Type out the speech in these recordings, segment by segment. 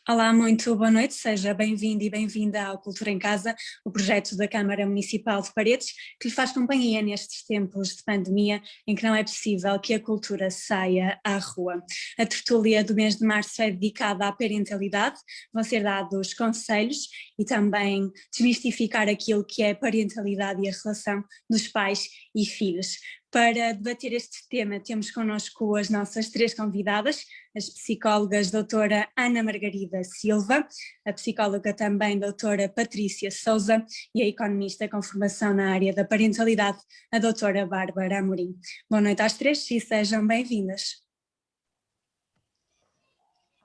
Olá, muito boa noite, seja bem-vindo e bem-vinda ao Cultura em Casa, o projeto da Câmara Municipal de Paredes, que lhe faz companhia nestes tempos de pandemia em que não é possível que a cultura saia à rua. A tertúlia do mês de março é dedicada à parentalidade, vão ser dados conselhos e também desmistificar aquilo que é parentalidade e a relação dos pais e filhos. Para debater este tema temos connosco as nossas três convidadas, as psicólogas doutora Ana Margarida Silva, a psicóloga também doutora Patrícia Sousa e a economista com formação na área da parentalidade, a doutora Bárbara Amorim. Boa noite às três e sejam bem-vindas.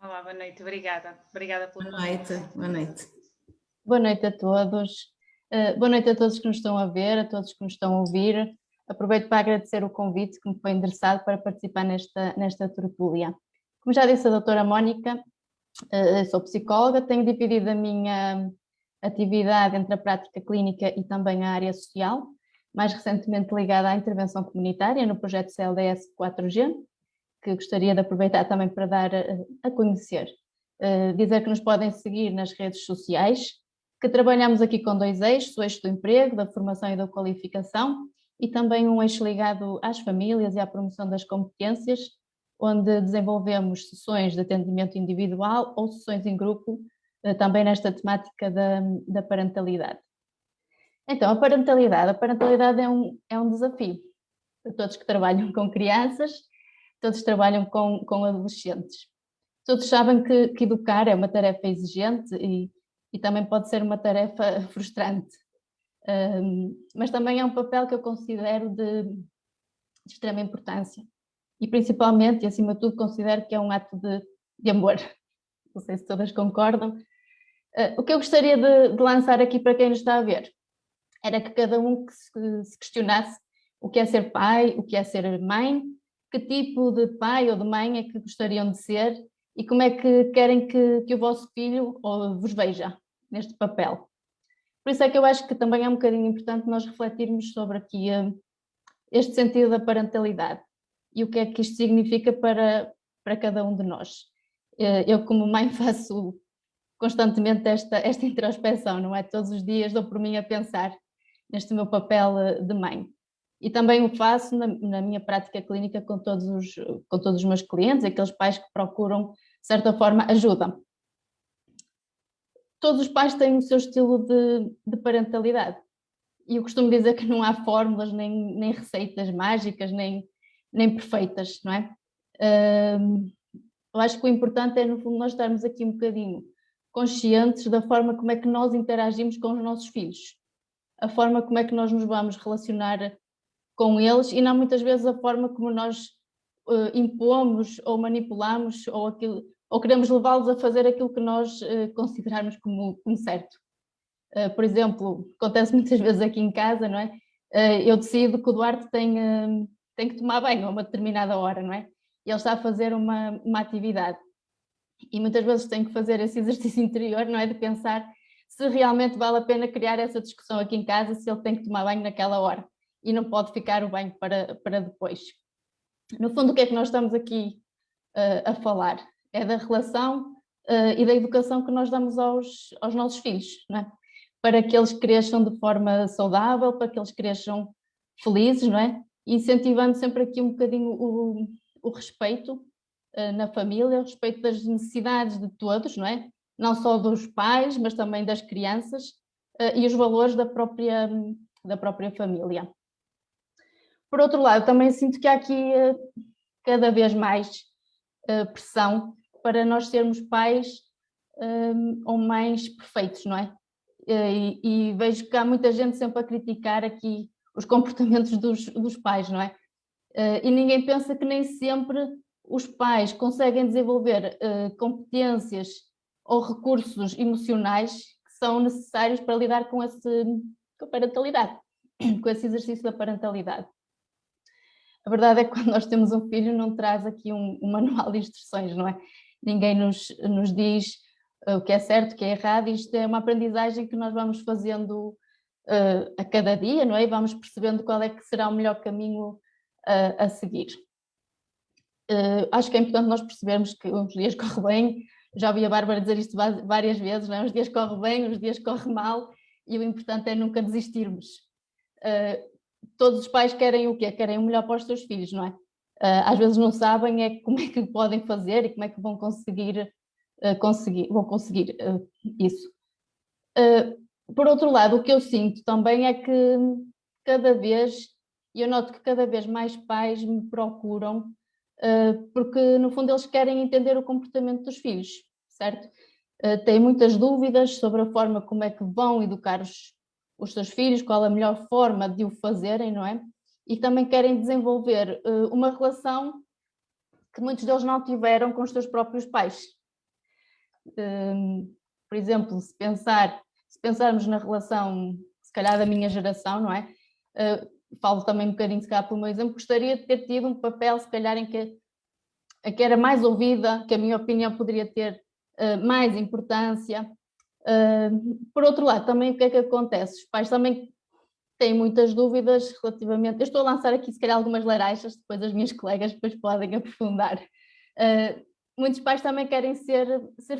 Olá, boa noite, obrigada pelo convite. Boa noite, boa noite. Boa noite a todos, boa noite a todos que nos estão a ver, a todos que nos estão a ouvir. Aproveito para agradecer o convite que me foi endereçado para participar nesta tertúlia. Como já disse a doutora Mónica, sou psicóloga, tenho dividido a minha atividade entre a prática clínica e também a área social, mais recentemente ligada à intervenção comunitária no projeto CLDS 4G, que gostaria de aproveitar também para dar a conhecer. Dizer que nos podem seguir nas redes sociais, que trabalhamos aqui com dois eixos, o eixo do emprego, da formação e da qualificação, e também um eixo ligado às famílias e à promoção das competências, onde desenvolvemos sessões de atendimento individual ou sessões em grupo, também nesta temática da parentalidade. Então, a parentalidade é um desafio para todos que trabalham com crianças, todos trabalham com adolescentes. Todos sabem que educar é uma tarefa exigente e também pode ser uma tarefa frustrante. Mas também é um papel que eu considero de extrema importância e principalmente e acima de tudo considero que é um ato de amor. Não sei se todas concordam. O que eu gostaria de lançar aqui para quem nos está a ver era que cada um que se questionasse o que é ser pai, o que é ser mãe, que tipo de pai ou de mãe é que gostariam de ser e como é que querem que o vosso filho vos veja neste papel. Por isso é que eu acho que também é um bocadinho importante nós refletirmos sobre aqui este sentido da parentalidade e o que é que isto significa para cada um de nós. Eu como mãe faço constantemente esta introspeção, não é? Todos os dias dou por mim a pensar neste meu papel de mãe. E também o faço na minha prática clínica com todos os meus clientes, aqueles pais que procuram, de certa forma, ajuda. Todos os pais têm o seu estilo de parentalidade. E eu costumo dizer que não há fórmulas, nem receitas mágicas, nem perfeitas, não é? Eu acho que o importante é, no fundo, nós estarmos aqui um bocadinho conscientes da forma como é que nós interagimos com os nossos filhos, a forma como é que nós nos vamos relacionar com eles e não muitas vezes a forma como nós impomos ou manipulamos ou queremos levá-los a fazer aquilo que nós considerarmos como certo. Por exemplo, acontece muitas vezes aqui em casa, não é? Eu decido que o Duarte tem que tomar banho a uma determinada hora, não é? E ele está a fazer uma atividade. E muitas vezes tenho que fazer esse exercício interior, não é? De pensar se realmente vale a pena criar essa discussão aqui em casa, se ele tem que tomar banho naquela hora e não pode ficar o banho para depois. No fundo, o que é que nós estamos aqui a falar? É da relação e da educação que nós damos aos nossos filhos, não é? Para que eles cresçam de forma saudável, para que eles cresçam felizes, não é? Incentivando sempre aqui um bocadinho o respeito na família, o respeito das necessidades de todos, não é? Não só dos pais, mas também das crianças e os valores da própria família. Por outro lado, também sinto que há aqui cada vez mais pressão para nós sermos pais ou mães perfeitos, não é? E vejo que há muita gente sempre a criticar aqui os comportamentos dos pais, não é? E ninguém pensa que nem sempre os pais conseguem desenvolver competências ou recursos emocionais que são necessários para lidar com a parentalidade, com esse exercício da parentalidade. A verdade é que quando nós temos um filho não traz aqui um manual de instruções, não é? Ninguém nos diz o que é certo, o que é errado, isto é uma aprendizagem que nós vamos fazendo a cada dia, não é? E vamos percebendo qual é que será o melhor caminho a seguir. Acho que é importante nós percebermos que uns dias corre bem, Já ouvi a Bárbara dizer isto várias vezes, não é? Uns dias corre bem, uns dias corre mal, e o importante é nunca desistirmos. Todos os pais querem o quê? Querem o melhor para os seus filhos, não é? Às vezes não sabem como é que podem fazer e como é que vão conseguir isso. Por outro lado, o que eu sinto também é que eu noto que cada vez mais pais me procuram, porque no fundo eles querem entender o comportamento dos filhos, certo? Têm muitas dúvidas sobre a forma como é que vão educar os seus filhos, qual a melhor forma de o fazerem, não é? E também querem desenvolver uma relação que muitos deles não tiveram com os seus próprios pais. Por exemplo, se pensarmos na relação, se calhar da minha geração, não é? Falo também um bocadinho, se calhar, pelo meu exemplo, gostaria de ter tido um papel, se calhar, em que era mais ouvida, que a minha opinião poderia ter mais importância. Por outro lado, também o que é que acontece? Os pais também têm muitas dúvidas relativamente... Eu estou a lançar aqui, se calhar, algumas laranjas, depois as minhas colegas depois podem aprofundar. Muitos pais também querem ser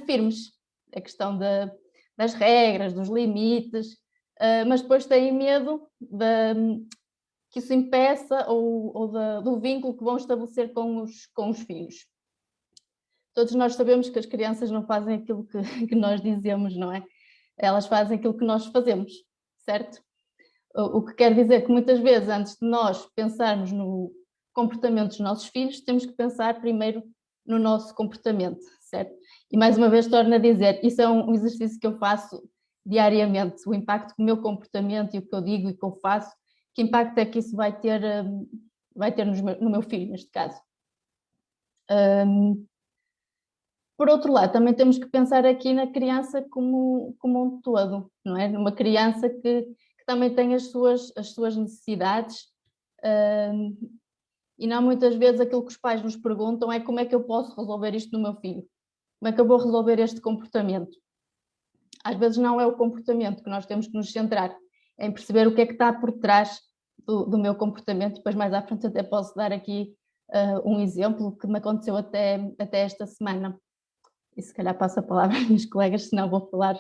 firmes, a questão das regras, dos limites, mas depois têm medo que isso impeça do vínculo que vão estabelecer com os filhos. Todos nós sabemos que as crianças não fazem aquilo que nós dizemos, não é? Elas fazem aquilo que nós fazemos, certo? O que quer dizer que muitas vezes, antes de nós pensarmos no comportamento dos nossos filhos, temos que pensar primeiro no nosso comportamento, certo? E mais uma vez torno a dizer, isso é um exercício que eu faço diariamente, o impacto que o meu comportamento e o que eu digo e o que eu faço, que impacto é que isso vai ter no meu filho, neste caso. Por outro lado, também temos que pensar aqui na criança como um todo, não é? Numa criança que também tem as suas necessidades, e não muitas vezes aquilo que os pais nos perguntam é como é que eu posso resolver isto no meu filho? Como é que eu vou resolver este comportamento? Às vezes não é o comportamento que nós temos que nos centrar, é em perceber o que é que está por trás do meu comportamento. Depois mais à frente até posso dar aqui um exemplo que me aconteceu até esta semana. E se calhar passo a palavra aos meus colegas, senão vou falar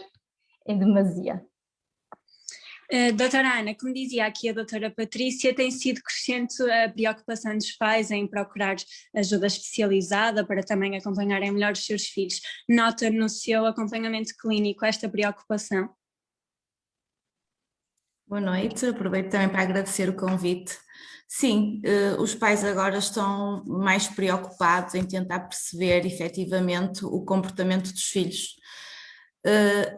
em demasia. Doutora Ana, como dizia aqui a doutora Patrícia, tem sido crescente a preocupação dos pais em procurar ajuda especializada para também acompanharem melhor os seus filhos. Nota no seu acompanhamento clínico esta preocupação? Boa noite, aproveito também para agradecer o convite. Sim, os pais agora estão mais preocupados em tentar perceber efetivamente o comportamento dos filhos,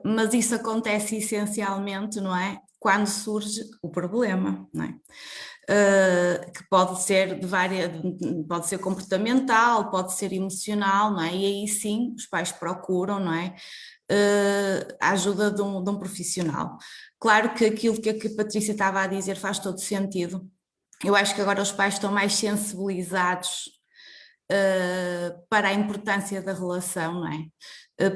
mas isso acontece essencialmente, não é? Quando surge o problema, não é? Que pode ser pode ser comportamental, pode ser emocional, não é? E aí sim os pais procuram, não é? A ajuda de um profissional. Claro que aquilo que a Patrícia estava a dizer faz todo sentido. Eu acho que agora os pais estão mais sensibilizados para a importância da relação, não é?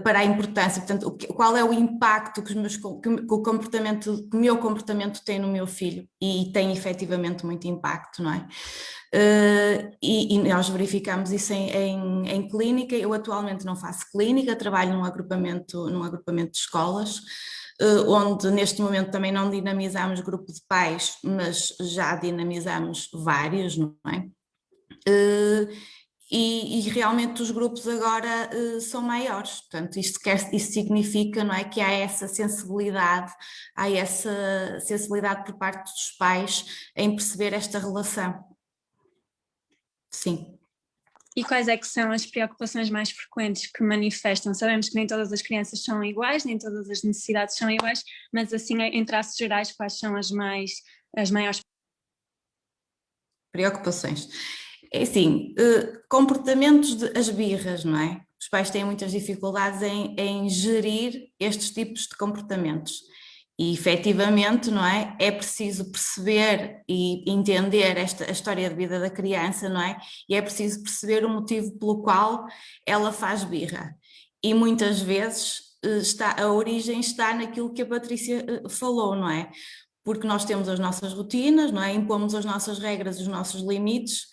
Para a importância, portanto, qual é o impacto que o meu comportamento tem no meu filho, e tem efetivamente muito impacto, não é? E nós verificamos isso em clínica. Eu atualmente não faço clínica, trabalho num agrupamento de escolas, onde neste momento também não dinamizamos grupo de pais, mas já dinamizamos vários, não é? E realmente os grupos agora são maiores, portanto isto significa, não é, que há essa sensibilidade por parte dos pais em perceber esta relação. Sim. E quais é que são as preocupações mais frequentes que manifestam? Sabemos que nem todas as crianças são iguais, nem todas as necessidades são iguais, mas assim, em traços gerais, quais são as maiores preocupações? É assim, comportamentos as birras, não é? Os pais têm muitas dificuldades em gerir estes tipos de comportamentos. E efetivamente, não é? É preciso perceber e entender a história de vida da criança, não é? E é preciso perceber o motivo pelo qual ela faz birra. E muitas vezes a origem está naquilo que a Patrícia falou, não é? Porque nós temos as nossas rotinas, não é? Impomos as nossas regras, os nossos limites,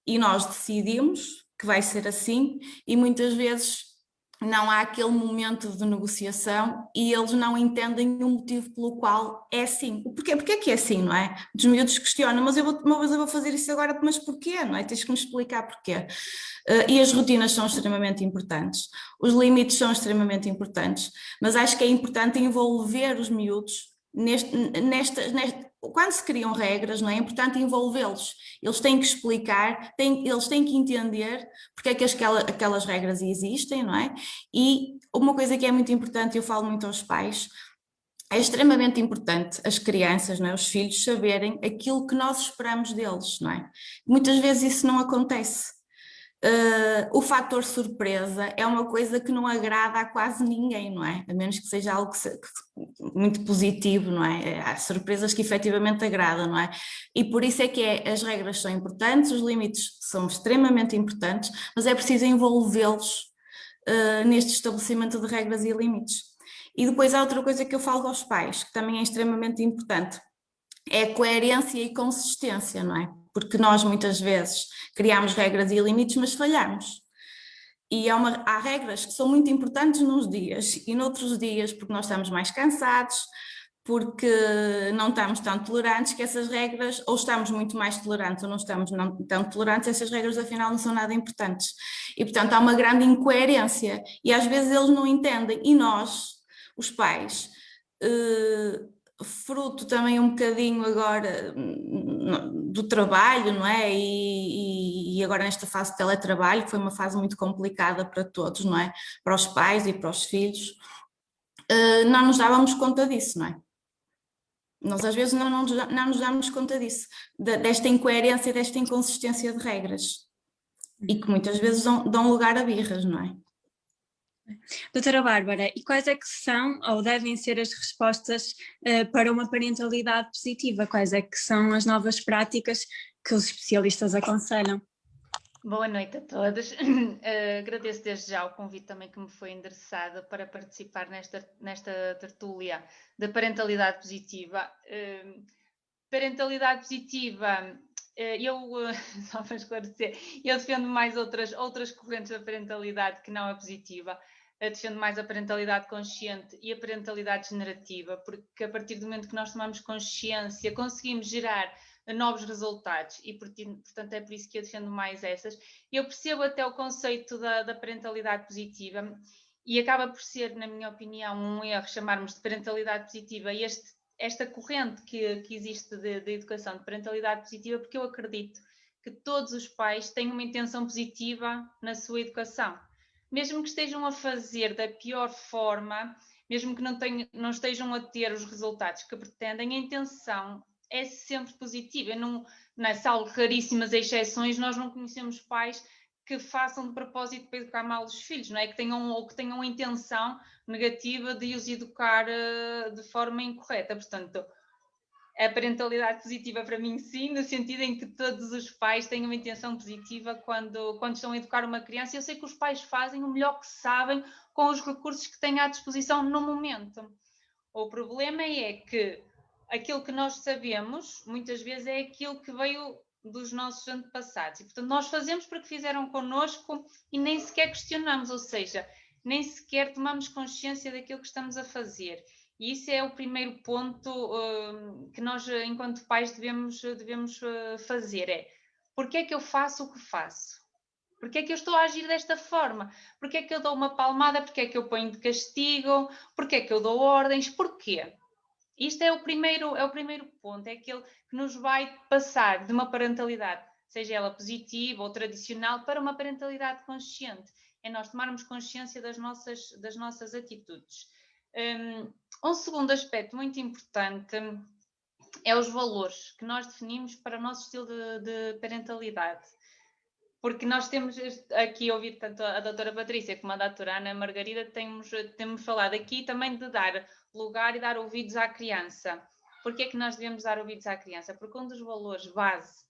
e nós decidimos que vai ser assim, e muitas vezes não há aquele momento de negociação e eles não entendem o motivo pelo qual é assim. Porquê? Porque é que é assim, não é? Os miúdos questionam, mas eu vou fazer isso agora, mas porquê, não é? Tens que me explicar porquê. E as rotinas são extremamente importantes, os limites são extremamente importantes, mas acho que é importante envolver os miúdos quando se criam regras, não é? É importante envolvê-los. Eles têm que explicar, eles têm que entender porque é que aquelas regras existem, não é? E uma coisa que é muito importante, eu falo muito aos pais, é extremamente importante as crianças, não é? Os filhos saberem aquilo que nós esperamos deles, não é? Muitas vezes isso não acontece. O fator surpresa é uma coisa que não agrada a quase ninguém, não é? A menos que seja algo muito positivo, não é? Há surpresas que efetivamente agradam, não é? E por isso é que as regras são importantes, os limites são extremamente importantes, mas é preciso envolvê-los neste estabelecimento de regras e limites. E depois há outra coisa que eu falo aos pais, que também é extremamente importante, é a coerência e consistência, não é? Porque nós muitas vezes criamos regras e limites, mas falhamos. E há regras que são muito importantes nos dias e noutros dias, porque nós estamos mais cansados, porque não estamos tão tolerantes, que essas regras, ou estamos muito mais tolerantes ou não estamos tão tolerantes, essas regras afinal não são nada importantes. E portanto há uma grande incoerência e às vezes eles não entendem. E nós, os pais, fruto também um bocadinho agora do trabalho, não é? E agora nesta fase de teletrabalho, que foi uma fase muito complicada para todos, não é? Para os pais e para os filhos, não nos dávamos conta disso, não é? Nós às vezes não nos damos conta disso, desta incoerência, desta inconsistência de regras, e que muitas vezes dão lugar a birras, não é? Doutora Bárbara, e quais é que são ou devem ser as respostas para uma parentalidade positiva? Quais é que são as novas práticas que os especialistas aconselham? Boa noite a todos. Agradeço desde já o convite também que me foi endereçado para participar nesta tertúlia da parentalidade positiva. Parentalidade positiva, só para esclarecer, eu defendo mais outras correntes da parentalidade que não a positiva. Defendo mais a parentalidade consciente e a parentalidade generativa, porque a partir do momento que nós tomamos consciência, conseguimos gerar novos resultados e, portanto, é por isso que eu defendo mais essas. Eu percebo até o conceito da parentalidade positiva e acaba por ser, na minha opinião, um erro chamarmos de parentalidade positiva esta corrente que existe de educação de parentalidade positiva, porque eu acredito que todos os pais têm uma intenção positiva na sua educação. Mesmo que estejam a fazer da pior forma, mesmo que não estejam a ter os resultados que pretendem, a intenção é sempre positiva. Salvo raríssimas exceções, nós não conhecemos pais que façam de propósito para educar mal os filhos, não é? Que tenham a intenção negativa de os educar de forma incorreta. Portanto, a parentalidade positiva para mim sim, no sentido em que todos os pais têm uma intenção positiva quando estão a educar uma criança. Eu sei que os pais fazem o melhor que sabem com os recursos que têm à disposição no momento. O problema é que aquilo que nós sabemos, muitas vezes, é aquilo que veio dos nossos antepassados. E, portanto, nós fazemos porque fizeram connosco e nem sequer questionamos, ou seja, nem sequer tomamos consciência daquilo que estamos a fazer. E isso é o primeiro ponto que nós, enquanto pais, devemos fazer. É, porque é que eu faço o que faço? Porque é que eu estou a agir desta forma? Porque é que eu dou uma palmada? Porque é que eu ponho de castigo? Porque é que eu dou ordens? Porquê? Isto é o primeiro ponto, é aquele que nos vai passar de uma parentalidade, seja ela positiva ou tradicional, para uma parentalidade consciente. É nós tomarmos consciência das nossas atitudes. Um segundo aspecto muito importante é os valores que nós definimos para o nosso estilo de parentalidade. Porque nós temos aqui a ouvir tanto a doutora Patrícia como a doutora Ana Margarida, temos falado aqui também de dar lugar e dar ouvidos à criança. Porquê é que nós devemos dar ouvidos à criança? Porque um dos valores base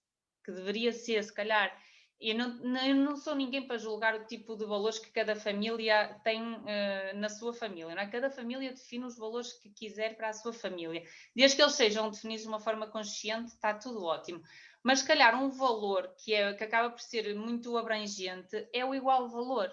que deveria ser, se calhar, eu não sou ninguém para julgar o tipo de valores que cada família tem na sua família, não é? Cada família define os valores que quiser para a sua família. Desde que eles sejam definidos de uma forma consciente, está tudo ótimo. Mas, se calhar, um valor que acaba por ser muito abrangente é o igual valor.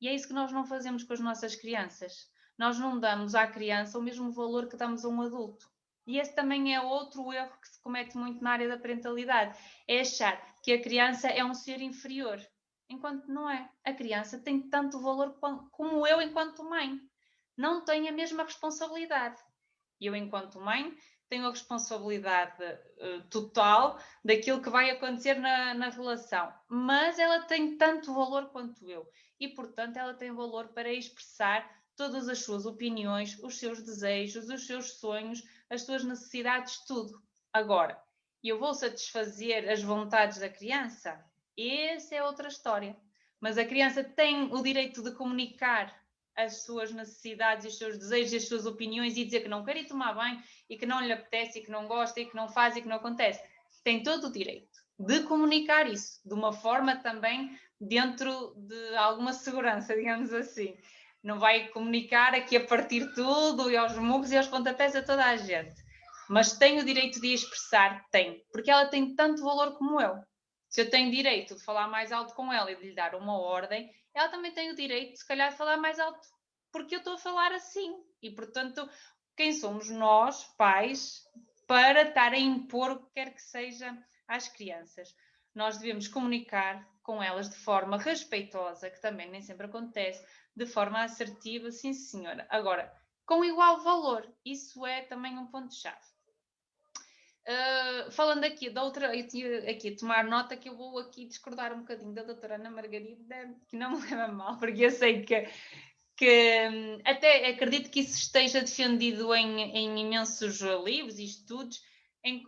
E é isso que nós não fazemos com as nossas crianças. Nós não damos à criança o mesmo valor que damos a um adulto. E esse também é outro erro que se comete muito na área da parentalidade. É achar que a criança é um ser inferior. Enquanto não é. A criança tem tanto valor como eu enquanto mãe. Não tem a mesma responsabilidade. E eu, enquanto mãe, tenho a responsabilidade total daquilo que vai acontecer na relação. Mas ela tem tanto valor quanto eu. E, portanto, ela tem valor para expressar todas as suas opiniões, os seus desejos, os seus sonhos, as suas necessidades, tudo. Agora, eu vou satisfazer as vontades da criança? Essa é outra história. Mas a criança tem o direito de comunicar as suas necessidades, os seus desejos, as suas opiniões e dizer que não quer ir tomar banho e que não lhe apetece e que não gosta e que não faz e que não acontece. Tem todo o direito de comunicar isso, de uma forma também dentro de alguma segurança, digamos assim. Não vai comunicar aqui a partir tudo e aos murros e aos pontapés a toda a gente. Mas tem o direito de expressar? Tem. Porque ela tem tanto valor como eu. Se eu tenho direito de falar mais alto com ela e de lhe dar uma ordem, ela também tem o direito, se calhar, de falar mais alto, porque eu estou a falar assim. E, portanto, quem somos nós, pais, para estar a impor o que quer que seja às crianças? Nós devemos comunicar com elas de forma respeitosa, que também nem sempre acontece, de forma assertiva, sim senhora. Agora, com igual valor, isso é também um ponto-chave. Falando aqui da outra, eu tinha aqui a tomar nota que eu vou aqui discordar um bocadinho da doutora Ana Margarida, que não me leva mal, porque eu sei que até acredito que isso esteja defendido em imensos livros e estudos,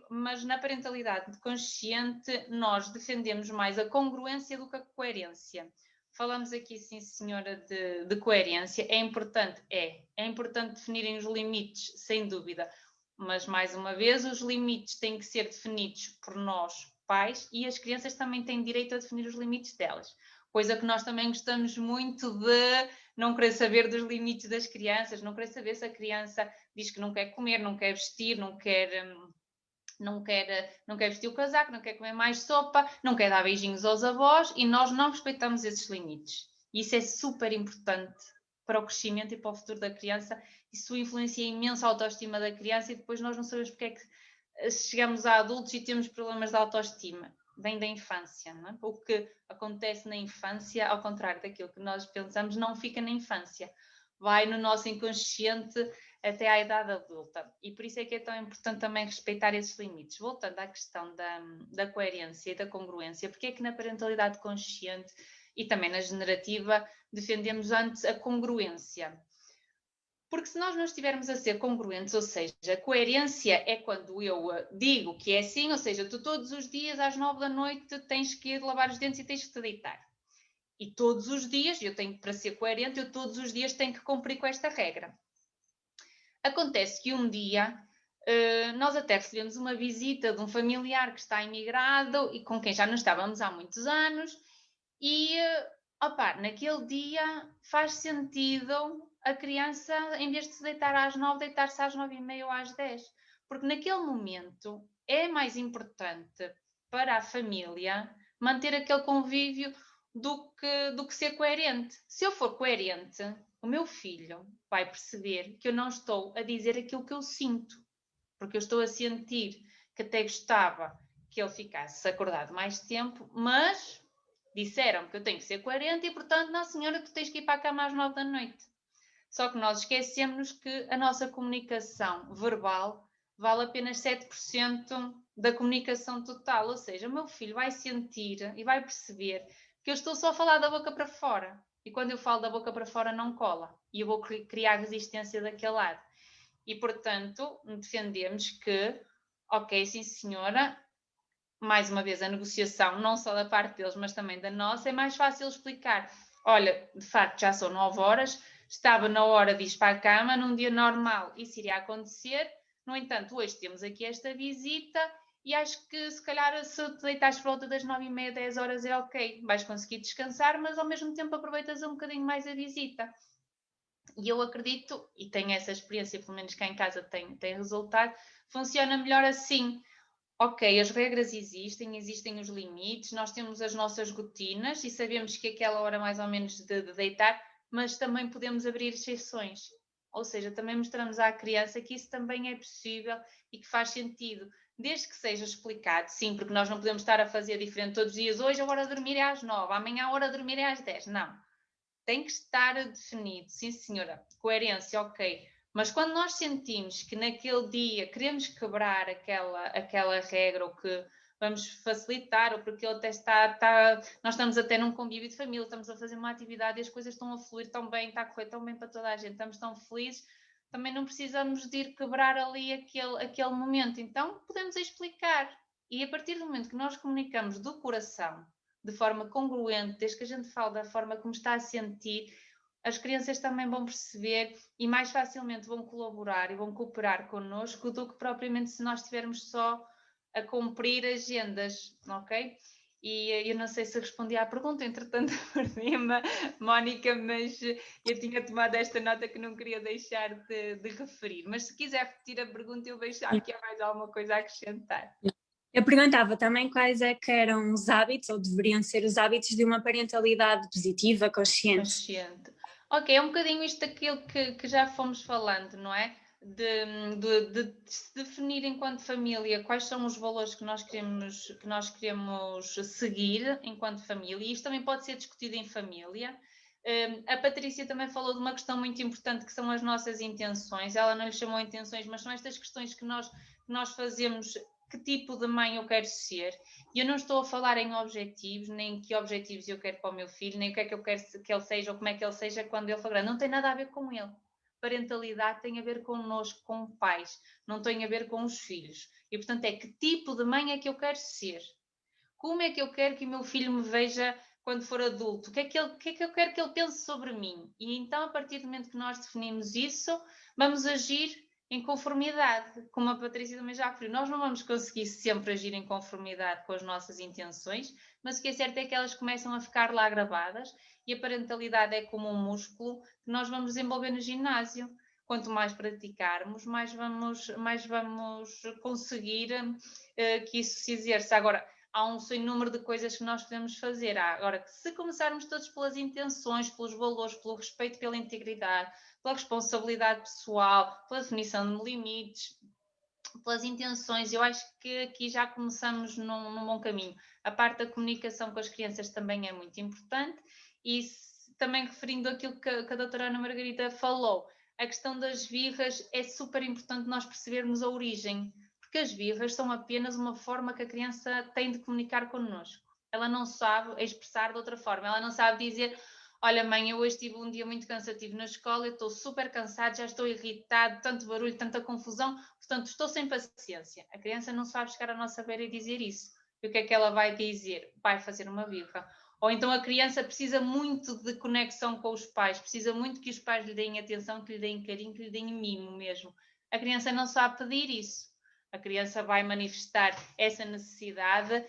mas na parentalidade consciente nós defendemos mais a congruência do que a coerência. Falamos aqui, sim senhora, de coerência. É importante definirem os limites, sem dúvida. Mas, mais uma vez, os limites têm que ser definidos por nós, pais, e as crianças também têm direito a definir os limites delas. Coisa que nós também gostamos muito de não querer saber dos limites das crianças, não querer saber se a criança diz que não quer comer, não quer vestir, não quer vestir o casaco, não quer comer mais sopa, não quer dar beijinhos aos avós, e nós não respeitamos esses limites. Isso é super importante para o crescimento e para o futuro da criança. Isso influencia imenso a autoestima da criança e depois nós não sabemos porque é que chegamos a adultos e temos problemas de autoestima. Vem da infância, não é? O que acontece na infância, ao contrário daquilo que nós pensamos, não fica na infância. Vai no nosso inconsciente até à idade adulta. E por isso é que é tão importante também respeitar esses limites. Voltando à questão da coerência e da congruência, porque é que na parentalidade consciente e também na generativa defendemos antes a congruência? Porque se nós não estivermos a ser congruentes, ou seja, a coerência é quando eu digo que é assim, ou seja, tu todos os dias às 9 da noite tens que ir lavar os dentes e tens que te deitar. E todos os dias, para ser coerente, eu todos os dias tenho que cumprir com esta regra. Acontece que um dia nós até recebemos uma visita de um familiar que está imigrado e com quem já não estávamos há muitos anos e, naquele dia faz sentido a criança, em vez de se deitar às 9, deitar-se às 9h30 ou às 10. Porque naquele momento é mais importante para a família manter aquele convívio do que ser coerente. Se eu for coerente, o meu filho vai perceber que eu não estou a dizer aquilo que eu sinto. Porque eu estou a sentir que até gostava que ele ficasse acordado mais tempo, mas disseram que eu tenho que ser coerente e, portanto, não senhora, tu tens que ir para a cama às 9 da noite. Só que nós esquecemos que a nossa comunicação verbal vale apenas 7% da comunicação total. Ou seja, o meu filho vai sentir e vai perceber que eu estou só a falar da boca para fora. E quando eu falo da boca para fora não cola. E eu vou criar resistência daquele lado. E, portanto, defendemos que, ok, sim senhora, mais uma vez a negociação, não só da parte deles, mas também da nossa, é mais fácil explicar. Olha, de facto já são 9 horas, estava na hora de ir para a cama, num dia normal isso iria acontecer, no entanto hoje temos aqui esta visita e acho que se calhar se te deitares por volta das 9h30, 10 horas é ok, vais conseguir descansar, mas ao mesmo tempo aproveitas um bocadinho mais a visita. E eu acredito, e tenho essa experiência, pelo menos cá em casa tem resultado, funciona melhor assim. ok, as regras existem os limites, nós temos as nossas rotinas e sabemos que aquela hora mais ou menos de deitar, mas também podemos abrir exceções. Ou seja, também mostramos à criança que isso também é possível e que faz sentido, desde que seja explicado, sim, porque nós não podemos estar a fazer diferente todos os dias. Hoje a hora de dormir é às 9, amanhã a hora de dormir é às 10. Não, tem que estar definido, sim senhora, coerência, ok. Mas quando nós sentimos que naquele dia queremos quebrar aquela regra ou que vamos facilitar, ou porque ele até nós estamos até num convívio de família, estamos a fazer uma atividade e as coisas estão a fluir tão bem, está a correr tão bem para toda a gente, estamos tão felizes, também não precisamos de ir quebrar ali aquele momento. Então podemos explicar. E a partir do momento que nós comunicamos do coração, de forma congruente, desde que a gente fala da forma como está a sentir, as crianças também vão perceber e mais facilmente vão colaborar e vão cooperar connosco do que propriamente se nós estivermos só a cumprir agendas, ok? E eu não sei se respondi à pergunta, entretanto perdi-me, Mónica, mas eu tinha tomado esta nota que não queria deixar de referir. Mas se quiser repetir a pergunta, eu vejo que há mais alguma coisa a acrescentar. Eu perguntava também quais é que eram os hábitos, ou deveriam ser os hábitos de uma parentalidade positiva, consciente. Ok, é um bocadinho isto daquilo que já fomos falando, não é? De se definir enquanto família quais são os valores que nós queremos seguir enquanto família, e isto também pode ser discutido em família. A Patrícia também falou de uma questão muito importante que são as nossas intenções. Ela não lhe chamou intenções, mas são estas questões que nós fazemos. Que tipo de mãe eu quero ser? E eu não estou a falar em objetivos, nem que objetivos eu quero para o meu filho, nem o que é que eu quero que ele seja ou como é que ele seja quando ele for grande. Não tem nada a ver com ele. Parentalidade tem a ver connosco, com pais, não tem a ver com os filhos. E, portanto, é que tipo de mãe é que eu quero ser? Como é que eu quero que o meu filho me veja quando for adulto? O que é que eu quero que ele pense sobre mim? E então, a partir do momento que nós definimos isso, vamos agir em conformidade, como a Patrícia também já referiu. Nós não vamos conseguir sempre agir em conformidade com as nossas intenções, mas o que é certo é que elas começam a ficar lá gravadas e a parentalidade é como um músculo que nós vamos desenvolver no ginásio. Quanto mais praticarmos, mais vamos conseguir que isso se exerça. Agora, há um sem número de coisas que nós podemos fazer. Agora, se começarmos todos pelas intenções, pelos valores, pelo respeito pela integridade, pela responsabilidade pessoal, pela definição de limites, pelas intenções, eu acho que aqui já começamos num bom caminho. A parte da comunicação com as crianças também é muito importante e também referindo aquilo que a doutora Ana Margarida falou, a questão das birras é super importante nós percebermos a origem, porque as birras são apenas uma forma que a criança tem de comunicar connosco. Ela não sabe expressar de outra forma, ela não sabe dizer: olha mãe, eu hoje tive um dia muito cansativo na escola, eu estou super cansado, já estou irritado, tanto barulho, tanta confusão, portanto estou sem paciência. A criança não sabe chegar à nossa beira e dizer isso. E o que é que ela vai dizer? Vai fazer uma birra. Ou então a criança precisa muito de conexão com os pais, precisa muito que os pais lhe deem atenção, que lhe deem carinho, que lhe deem mimo mesmo. A criança não sabe pedir isso. A criança vai manifestar essa necessidade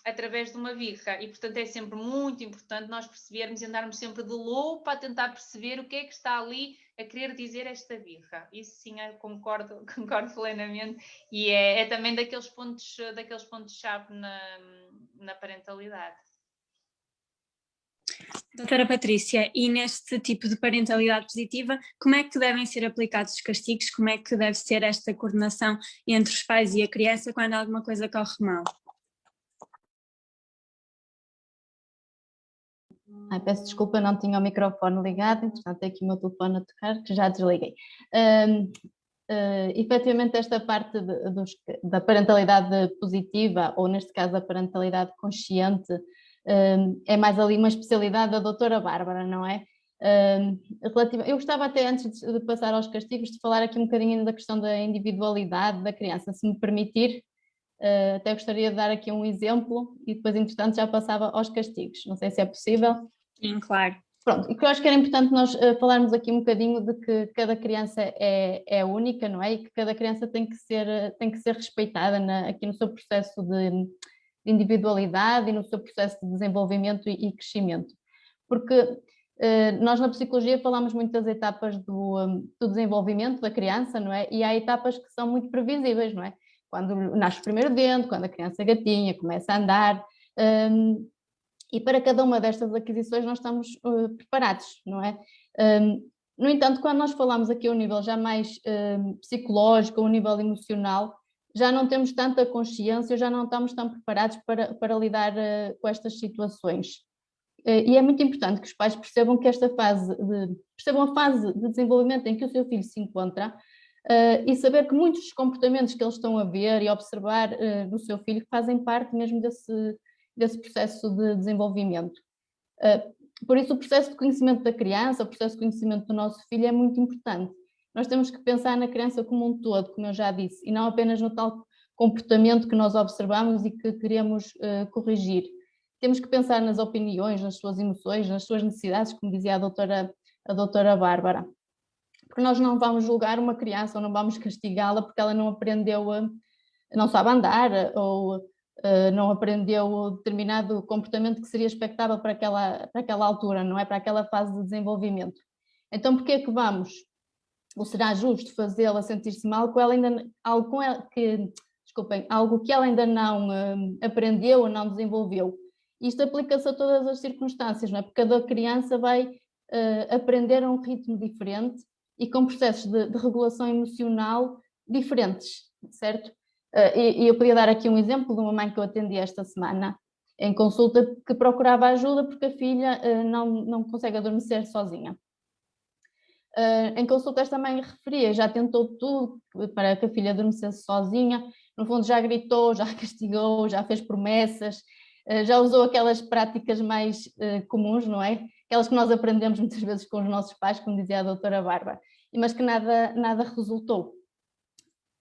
através de uma birra e, portanto, é sempre muito importante nós percebermos e andarmos sempre de lupa a tentar perceber o que é que está ali a querer dizer esta birra. Isso sim, eu concordo plenamente e é também daqueles pontos-chave na parentalidade. Doutora Patrícia, e neste tipo de parentalidade positiva, como é que devem ser aplicados os castigos? Como é que deve ser esta coordenação entre os pais e a criança quando alguma coisa corre mal? Peço desculpa, não tinha o microfone ligado, entretanto tem aqui o meu telefone a tocar, que já desliguei. Efetivamente esta parte da parentalidade positiva, ou neste caso a parentalidade consciente, é mais ali uma especialidade da doutora Bárbara, não é? Eu gostava até antes de passar aos castigos de falar aqui um bocadinho da questão da individualidade da criança, se me permitir. Até gostaria de dar aqui um exemplo e depois, entretanto, já passava aos castigos. Não sei se é possível. Sim, claro. Pronto, e que eu acho que era importante nós falarmos aqui um bocadinho de que cada criança é única, não é? E que cada criança tem que ser respeitada aqui no seu processo de individualidade e no seu processo de desenvolvimento e crescimento. Porque nós na psicologia falamos muito das etapas do desenvolvimento da criança, não é? E há etapas que são muito previsíveis, não é? quando nasce o primeiro dente, quando a criança gatinha, começa a andar, e para cada uma destas aquisições nós estamos preparados, não é? No entanto, quando nós falamos aqui a um nível já mais psicológico, a um nível emocional, já não temos tanta consciência, já não estamos tão preparados para lidar com estas situações. E é muito importante que os pais percebam que percebam a fase de desenvolvimento em que o seu filho se encontra, e saber que muitos dos comportamentos que eles estão a ver e a observar no seu filho fazem parte mesmo desse processo de desenvolvimento. Por isso, o processo de conhecimento da criança, o processo de conhecimento do nosso filho é muito importante. Nós temos que pensar na criança como um todo, como eu já disse, e não apenas no tal comportamento que nós observamos e que queremos corrigir. Temos que pensar nas opiniões, nas suas emoções, nas suas necessidades, como dizia a doutora Bárbara. Porque nós não vamos julgar uma criança ou não vamos castigá-la porque ela não aprendeu, não sabe andar ou não aprendeu determinado comportamento que seria expectável para aquela altura, não é? Para aquela fase de desenvolvimento. Então, porquê é que vamos, ou será justo fazê-la sentir-se mal com ela ainda, algo que ela ainda não aprendeu ou não desenvolveu? Isto aplica-se a todas as circunstâncias, não é? Porque cada criança vai aprender a um ritmo diferente e com processos de regulação emocional diferentes, certo? E eu podia dar aqui um exemplo de uma mãe que eu atendi esta semana em consulta que procurava ajuda porque a filha não consegue adormecer sozinha. Em consulta esta mãe referia, já tentou tudo para que a filha adormecesse sozinha, no fundo já gritou, já castigou, já fez promessas, já usou aquelas práticas mais comuns, não é? Aquelas que nós aprendemos muitas vezes com os nossos pais, como dizia a doutora Bárbara, mas que nada resultou.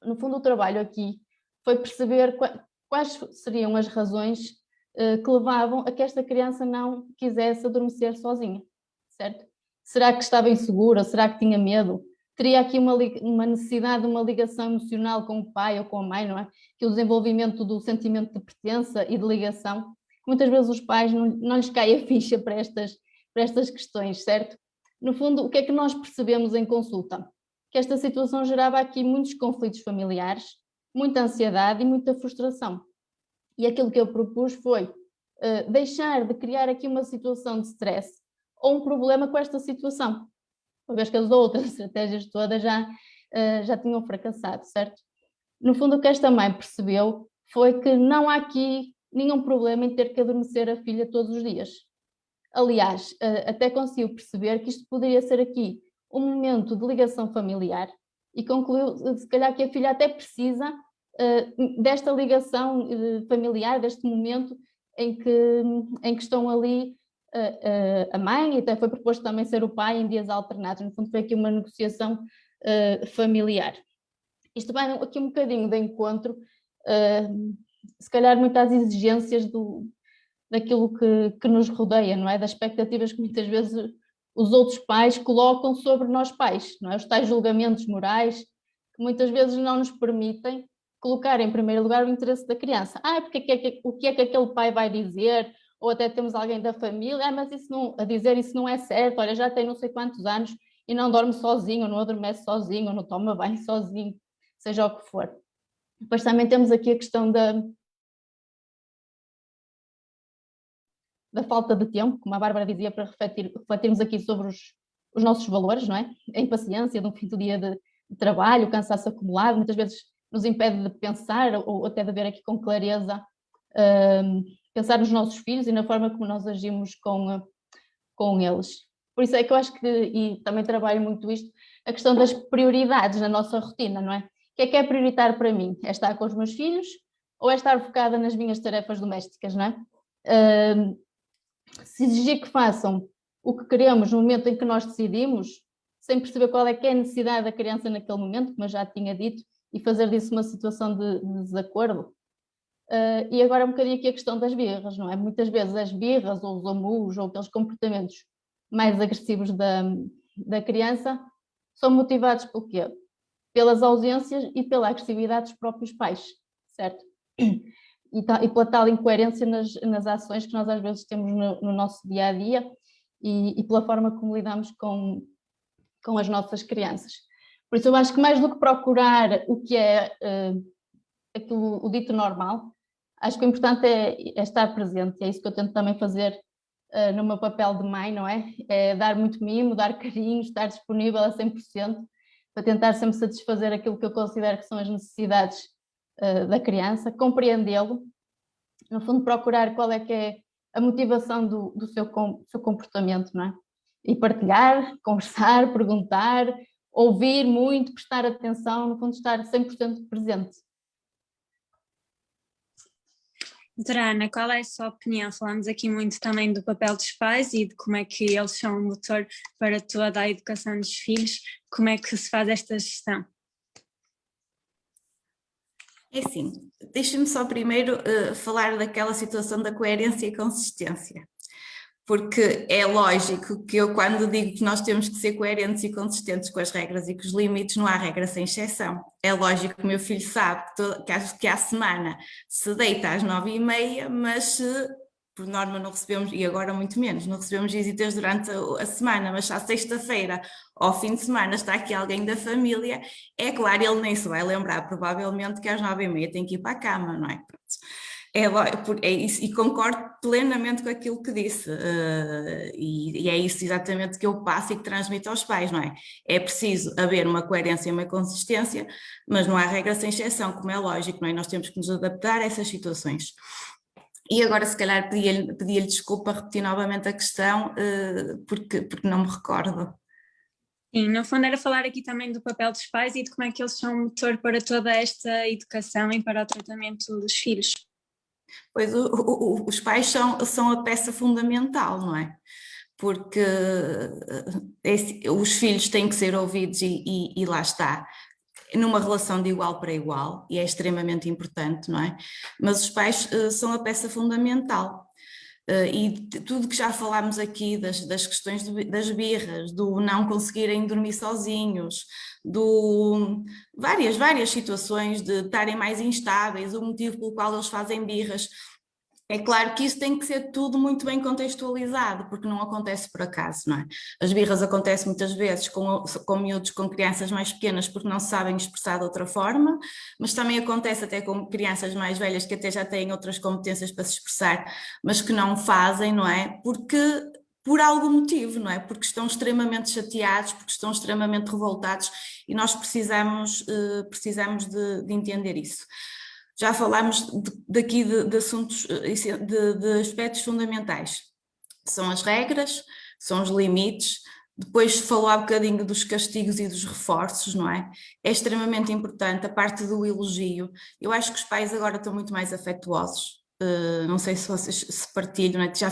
No fundo, o trabalho aqui foi perceber quais seriam as razões que levavam a que esta criança não quisesse adormecer sozinha, certo? Será que estava insegura? Será que tinha medo? Teria aqui uma necessidade de uma ligação emocional com o pai ou com a mãe, não é? Que o desenvolvimento do sentimento de pertença e de ligação, muitas vezes os pais não lhes cai a ficha para estas questões, certo? No fundo, o que é que nós percebemos em consulta? Que esta situação gerava aqui muitos conflitos familiares, muita ansiedade e muita frustração. E aquilo que eu propus foi deixar de criar aqui uma situação de stress ou um problema com esta situação, uma vez que as outras estratégias todas já tinham fracassado, certo? No fundo, o que esta mãe percebeu foi que não há aqui nenhum problema em ter que adormecer a filha todos os dias. Aliás, até conseguiu perceber que isto poderia ser aqui um momento de ligação familiar e concluiu, se calhar, que a filha até precisa desta ligação familiar, deste momento em que estão ali a mãe, e até foi proposto também ser o pai em dias alternados. No fundo, foi aqui uma negociação familiar. Isto vai aqui um bocadinho de encontro, se calhar, muitas exigências daquilo que nos rodeia, não é? Das expectativas que muitas vezes os outros pais colocam sobre nós pais, não é? Os tais julgamentos morais que muitas vezes não nos permitem colocar em primeiro lugar o interesse da criança. Porque o que é que aquele pai vai dizer? Ou até temos alguém da família, mas isso não é certo, olha, já tem não sei quantos anos e não dorme sozinho, não adormece sozinho, não toma banho sozinho, seja o que for. Depois também temos aqui a questão da falta de tempo, como a Bárbara dizia, para refletirmos aqui sobre os nossos valores, não é? A impaciência de um fim do dia de trabalho, o cansaço acumulado, muitas vezes nos impede de pensar ou até de ver aqui com clareza, pensar nos nossos filhos e na forma como nós agimos com eles. Por isso é que eu acho que, e também trabalho muito isto, a questão das prioridades na nossa rotina, não é? O que é prioritário para mim? É estar com os meus filhos ou é estar focada nas minhas tarefas domésticas, não é? Se exigir que façam o que queremos no momento em que nós decidimos, sem perceber qual é que é a necessidade da criança naquele momento, como eu já tinha dito, e fazer disso uma situação de desacordo. E agora um bocadinho aqui a questão das birras, não é? Muitas vezes as birras ou os amuos ou aqueles comportamentos mais agressivos da criança são motivados por quê? Pelas ausências e pela agressividade dos próprios pais, certo? E pela tal incoerência nas ações que nós às vezes temos no nosso dia-a-dia e pela forma como lidamos com as nossas crianças. Por isso eu acho que mais do que procurar o que é aquilo, o dito normal. Acho que o importante é estar presente, é isso que eu tento também fazer no meu papel de mãe, não é? É dar muito mimo, dar carinho, estar disponível a 100%, para tentar sempre satisfazer aquilo que eu considero que são as necessidades da criança, compreendê-lo, no fundo procurar qual é que é a motivação do seu comportamento, não é? E partilhar, conversar, perguntar, ouvir muito, prestar atenção, no fundo estar 100% presente. Doutora Ana, qual é a sua opinião? Falamos aqui muito também do papel dos pais e de como é que eles são o motor para toda a educação dos filhos. Como é que se faz esta gestão? É assim, deixa-me só primeiro falar daquela situação da coerência e consistência. Porque é lógico que eu, quando digo que nós temos que ser coerentes e consistentes com as regras e com os limites, não há regra sem exceção. É lógico que o meu filho sabe que à semana se deita às 9h30, mas por norma não recebemos, e agora muito menos, não recebemos visitas durante a semana, mas à sexta-feira, ao fim de semana, está aqui alguém da família, é claro, ele nem se vai lembrar, provavelmente, que às 9h30 tem que ir para a cama, não é? É isso, e concordo plenamente com aquilo que disse, e é isso exatamente que eu passo e que transmito aos pais, não é? É preciso haver uma coerência e uma consistência, mas não há regra sem exceção, como é lógico, não é? Nós temos que nos adaptar a essas situações. E agora, se calhar, pedia-lhe desculpa, repetir novamente a questão, porque não me recordo. Sim, no fundo era falar aqui também do papel dos pais e de como é que eles são um motor para toda esta educação e para o tratamento dos filhos. Pois os pais são a peça fundamental, não é? Porque os filhos têm que ser ouvidos e lá está, numa relação de igual para igual, e é extremamente importante, não é? Mas os pais são a peça fundamental. E tudo que já falámos aqui das questões das birras, do não conseguirem dormir sozinhos, várias situações de estarem mais instáveis, o motivo pelo qual eles fazem birras. É claro que isso tem que ser tudo muito bem contextualizado, porque não acontece por acaso, não é? As birras acontecem muitas vezes com miúdos, com crianças mais pequenas, porque não se sabem expressar de outra forma, mas também acontece até com crianças mais velhas que até já têm outras competências para se expressar, mas que não fazem, não é? Por algum motivo, não é? Porque estão extremamente chateados, porque estão extremamente revoltados e nós precisamos de entender isso. Já falámos daqui de assuntos, de aspectos fundamentais. São as regras, são os limites, depois falou há bocadinho dos castigos e dos reforços, não é? É extremamente importante a parte do elogio. Eu acho que os pais agora estão muito mais afetuosos. Não sei se vocês se partilham, não é? Já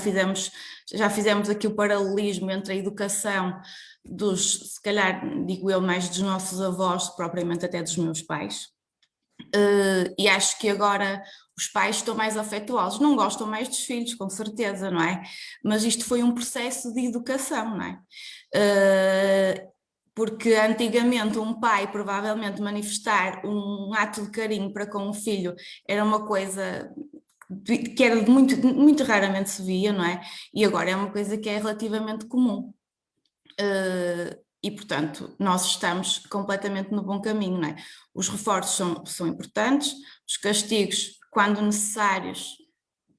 fizemos aqui o paralelismo entre a educação se calhar, digo eu, mais dos nossos avós, propriamente até dos meus pais. E acho que agora os pais estão mais afetuosos, não gostam mais dos filhos, com certeza, não é? Mas isto foi um processo de educação, não é? Porque antigamente um pai provavelmente manifestar um ato de carinho para com o filho era uma coisa que era muito raramente se via, não é? E agora é uma coisa que é relativamente comum. E, portanto, nós estamos completamente no bom caminho, não é? Os reforços são importantes, os castigos, quando necessários,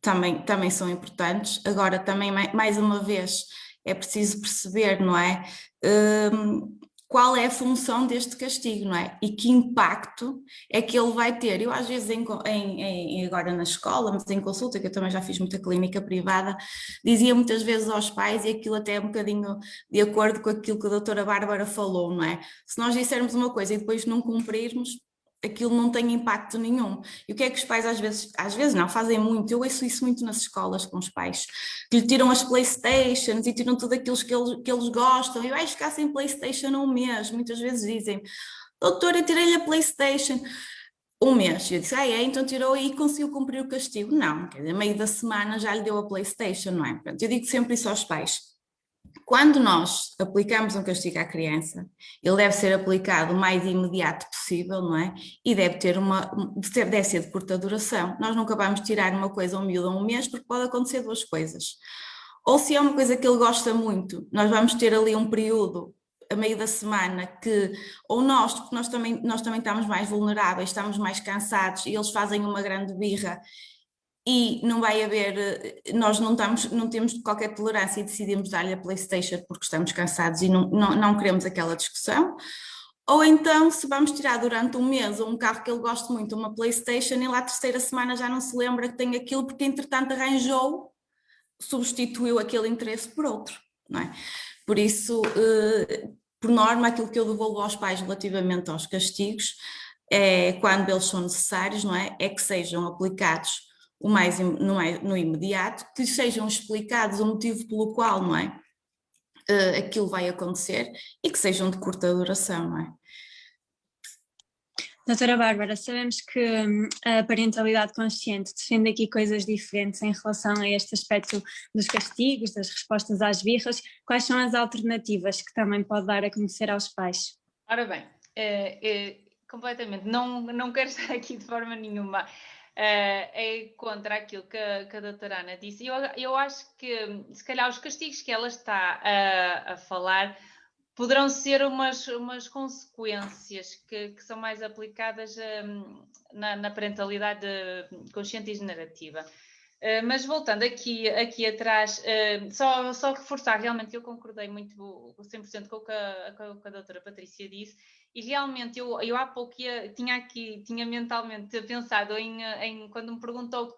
também são importantes. Agora, também, mais uma vez, é preciso perceber, não é? Qual é a função deste castigo, não é? E que impacto é que ele vai ter. Eu, às vezes, agora na escola, mas em consulta, que eu também já fiz muita clínica privada, dizia muitas vezes aos pais, e aquilo até é um bocadinho de acordo com aquilo que a doutora Bárbara falou, não é? Se nós dissermos uma coisa e depois não cumprirmos, aquilo não tem impacto nenhum. E o que é que os pais às vezes não, fazem muito, eu ouço isso muito nas escolas com os pais, que lhe tiram as Playstations e tiram tudo aquilo que eles gostam, e vai ficar sem Playstation um mês, muitas vezes dizem, doutora, eu tirei-lhe a Playstation um mês, e eu disse, então tirou e conseguiu cumprir o castigo. Não, quer dizer, meio da semana já lhe deu a Playstation, não é? Portanto, eu digo sempre isso aos pais. Quando nós aplicamos um castigo à criança, ele deve ser aplicado o mais imediato possível, não é? E deve ser de curta duração. Nós nunca vamos tirar uma coisa a um miúdo a um mês, porque pode acontecer duas coisas. Ou se é uma coisa que ele gosta muito, nós vamos ter ali um período a meio da semana que, ou nós, porque nós também estamos mais vulneráveis, estamos mais cansados e eles fazem uma grande birra e não vai haver, nós não temos qualquer tolerância e decidimos dar-lhe a PlayStation porque estamos cansados e não queremos aquela discussão. Ou então, se vamos tirar durante um mês um carro que ele gosta muito, uma PlayStation, e lá a terceira semana já não se lembra que tem aquilo porque entretanto arranjou, substituiu aquele interesse por outro, não é? Por isso, por norma, aquilo que eu devolvo aos pais relativamente aos castigos é, quando eles são necessários, não é? É que sejam aplicados no imediato, que sejam explicados o motivo pelo qual, não é? Aquilo vai acontecer e que sejam de curta duração, não é? Doutora Bárbara, sabemos que a parentalidade consciente defende aqui coisas diferentes em relação a este aspecto dos castigos, das respostas às birras. Quais são as alternativas que também pode dar a conhecer aos pais? Ora bem, completamente, não quero estar aqui de forma nenhuma contra aquilo que a doutora Ana disse. Eu acho que, se calhar, os castigos que ela está a falar poderão ser umas consequências que são mais aplicadas na parentalidade consciente e generativa. Mas voltando aqui atrás, só reforçar realmente que eu concordei muito 100% com o que a doutora Patrícia disse, e realmente eu há pouco tinha mentalmente pensado em quando me perguntou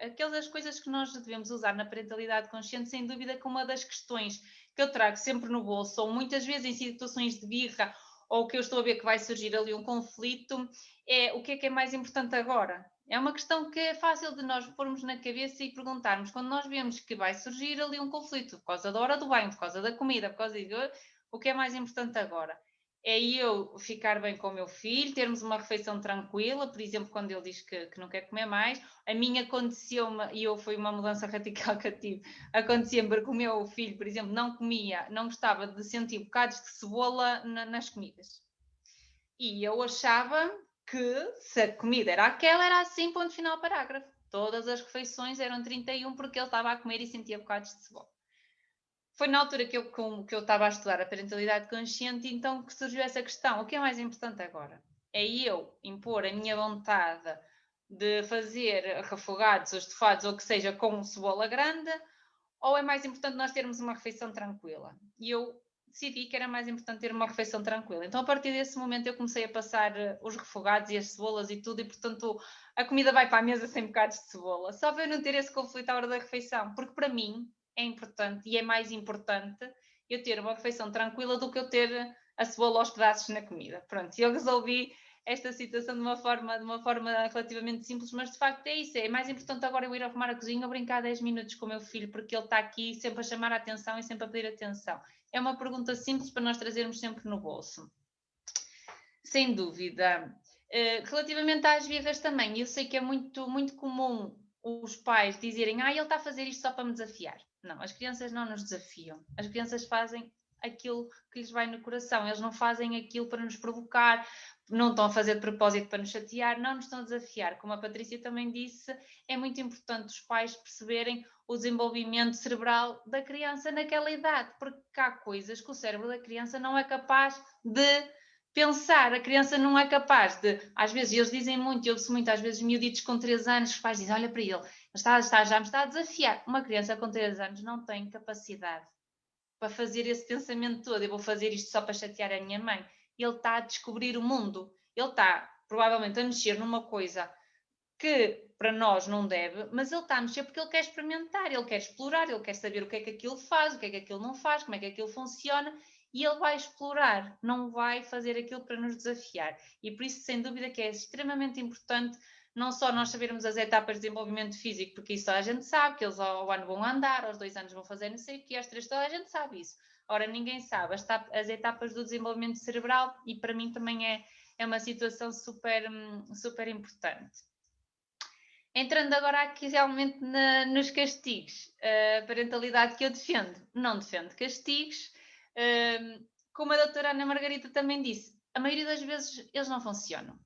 aquelas coisas que nós devemos usar na parentalidade consciente, sem dúvida que uma das questões que eu trago sempre no bolso, ou muitas vezes em situações de birra, ou que eu estou a ver que vai surgir ali um conflito, é o que é mais importante agora? É uma questão que é fácil de nós pormos na cabeça e perguntarmos, quando nós vemos que vai surgir ali um conflito, por causa da hora do banho, por causa da comida, por causa de o que é mais importante agora? É eu ficar bem com o meu filho, termos uma refeição tranquila, por exemplo, quando ele diz que não quer comer mais. A mim aconteceu-me, e foi uma mudança radical que eu tive, acontecia-me porque o meu filho, por exemplo, não gostava de sentir bocados de cebola nas comidas. E eu achava que se a comida era aquela, era assim, ponto final, parágrafo. Todas as refeições eram 31 porque ele estava a comer e sentia bocados de cebola. Foi na altura que eu estava a estudar a parentalidade consciente, então que surgiu essa questão. O que é mais importante agora? É eu impor a minha vontade de fazer refogados ou estofados, ou que seja, com cebola grande, ou é mais importante nós termos uma refeição tranquila? E eu decidi que era mais importante ter uma refeição tranquila. Então, a partir desse momento, eu comecei a passar os refogados e as cebolas e tudo, e, portanto, a comida vai para a mesa sem bocados de cebola, só para eu não ter esse conflito à hora da refeição, porque para mim é importante e é mais importante eu ter uma refeição tranquila do que eu ter a cebola aos pedaços na comida. Pronto, eu resolvi esta situação de uma forma relativamente simples, mas de facto é isso, é mais importante agora eu ir arrumar a cozinha ou brincar 10 minutos com o meu filho, porque ele está aqui sempre a chamar a atenção e sempre a pedir atenção. É uma pergunta simples para nós trazermos sempre no bolso. Sem dúvida. Relativamente às birras também, eu sei que é muito, muito comum os pais dizerem ele está a fazer isto só para me desafiar. Não, as crianças não nos desafiam. As crianças fazem aquilo que lhes vai no coração. Eles não fazem aquilo para nos provocar, não estão a fazer de propósito para nos chatear, não nos estão a desafiar. Como a Patrícia também disse, é muito importante os pais perceberem o desenvolvimento cerebral da criança naquela idade, porque há coisas que o cérebro da criança não é capaz de pensar. A criança não é capaz de, às vezes eles dizem muito, eu ouço muito, às vezes miuditos com 3 anos, os pais dizem, olha para ele, já me está a desafiar. Uma criança com 3 anos não tem capacidade para fazer esse pensamento todo, eu vou fazer isto só para chatear a minha mãe. Ele está a descobrir o mundo, ele está provavelmente a mexer numa coisa que para nós não deve, mas ele está a mexer porque ele quer experimentar, ele quer explorar, ele quer saber o que é que aquilo faz, o que é que aquilo não faz, como é que aquilo funciona, e ele vai explorar, não vai fazer aquilo para nos desafiar. E por isso, sem dúvida, que é extremamente importante não só nós sabermos as etapas de desenvolvimento físico, porque isso a gente sabe, que eles ao ano vão andar, aos 2 anos vão fazer não sei o que, às 3 toda a gente sabe isso. Ora, ninguém sabe as etapas do desenvolvimento cerebral, e para mim também é uma situação super, super importante. Entrando agora aqui realmente nos castigos, a parentalidade que eu defendo, não defendo castigos. Como a doutora Ana Margarida também disse, a maioria das vezes eles não funcionam.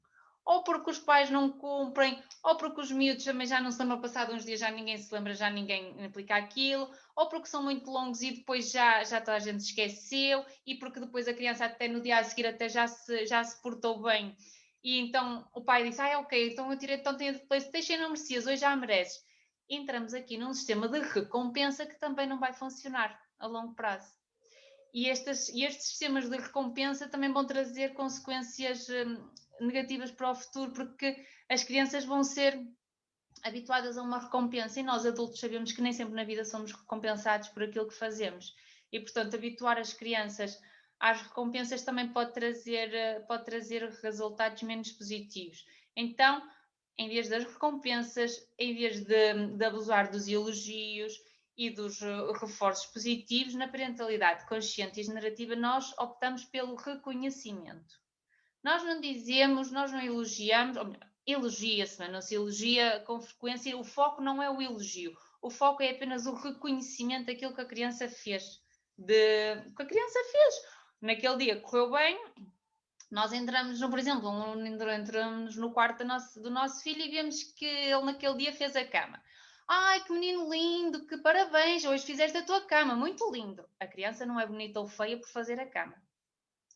ou porque os pais não cumprem, ou porque os miúdos também já não se lembram, passado uns dias já ninguém se lembra, já ninguém aplica aquilo, ou porque são muito longos e depois já toda a gente esqueceu, e porque depois a criança até no dia a seguir até já se portou bem. E então o pai disse, ok, então eu tirei, então tenho de PlayStation, não merecias, hoje já mereces. Entramos aqui num sistema de recompensa que também não vai funcionar a longo prazo. E estes sistemas de recompensa também vão trazer consequências negativas para o futuro, porque as crianças vão ser habituadas a uma recompensa e nós adultos sabemos que nem sempre na vida somos recompensados por aquilo que fazemos. E, portanto, habituar as crianças às recompensas também pode trazer resultados menos positivos. Então, em vez das recompensas, em vez de abusar dos elogios e dos reforços positivos, na parentalidade consciente e generativa nós optamos pelo reconhecimento. Nós não dizemos, nós não elogiamos, ou melhor, elogia-se, mas não se elogia com frequência, o foco não é o elogio, o foco é apenas o reconhecimento daquilo que a criança fez, naquele dia correu bem. Nós entramos, por exemplo, entramos no quarto do nosso filho e vemos que ele naquele dia fez a cama. Ai, que menino lindo, que parabéns, hoje fizeste a tua cama, muito lindo. A criança não é bonita ou feia por fazer a cama,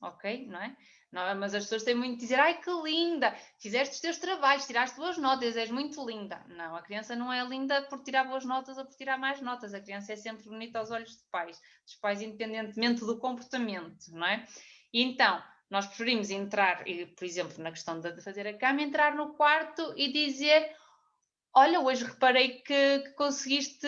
ok? Não é? Não, mas as pessoas têm muito de dizer, ai que linda, fizeste os teus trabalhos, tiraste boas notas, és muito linda. Não, a criança não é linda por tirar boas notas ou por tirar mais notas, a criança é sempre bonita aos olhos dos pais independentemente do comportamento, não é? E então, nós preferimos entrar, por exemplo, na questão de fazer a cama, entrar no quarto e dizer, olha, hoje reparei que conseguiste,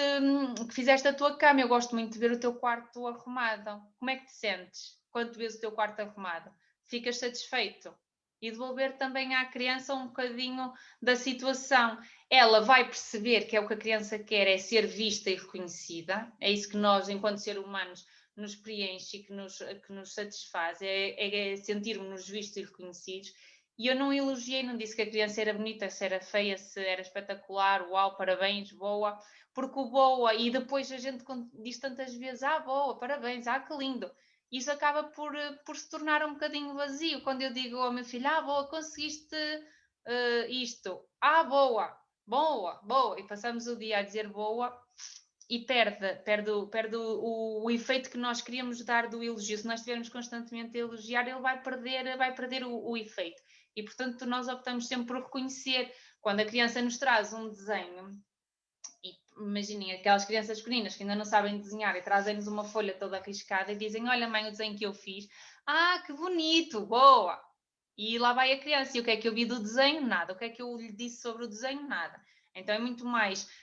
que fizeste a tua cama, eu gosto muito de ver o teu quarto arrumado. Como é que te sentes quando vês o teu quarto arrumado? Ficas satisfeito? E devolver também à criança um bocadinho da situação. Ela vai perceber que é o que a criança quer, é ser vista e reconhecida. É isso que nós, enquanto seres humanos, nos preenche e que nos satisfaz, é sentirmos-nos vistos e reconhecidos. E eu não elogiei, não disse que a criança era bonita, se era feia, se era espetacular, uau, parabéns, boa, porque o boa, e depois a gente diz tantas vezes, boa, parabéns, que lindo. Isso acaba por se tornar um bocadinho vazio, quando eu digo ao meu filho, boa, conseguiste isto, boa, boa, boa, e passamos o dia a dizer boa, e perde o efeito que nós queríamos dar do elogio. Se nós estivermos constantemente a elogiar, ele vai perder o efeito. E, portanto, nós optamos sempre por reconhecer. Quando a criança nos traz um desenho, e imaginem aquelas crianças pequeninas que ainda não sabem desenhar e trazem-nos uma folha toda arriscada e dizem, olha mãe, o desenho que eu fiz, que bonito, boa! E lá vai a criança, e o que é que eu vi do desenho? Nada. O que é que eu lhe disse sobre o desenho? Nada. Então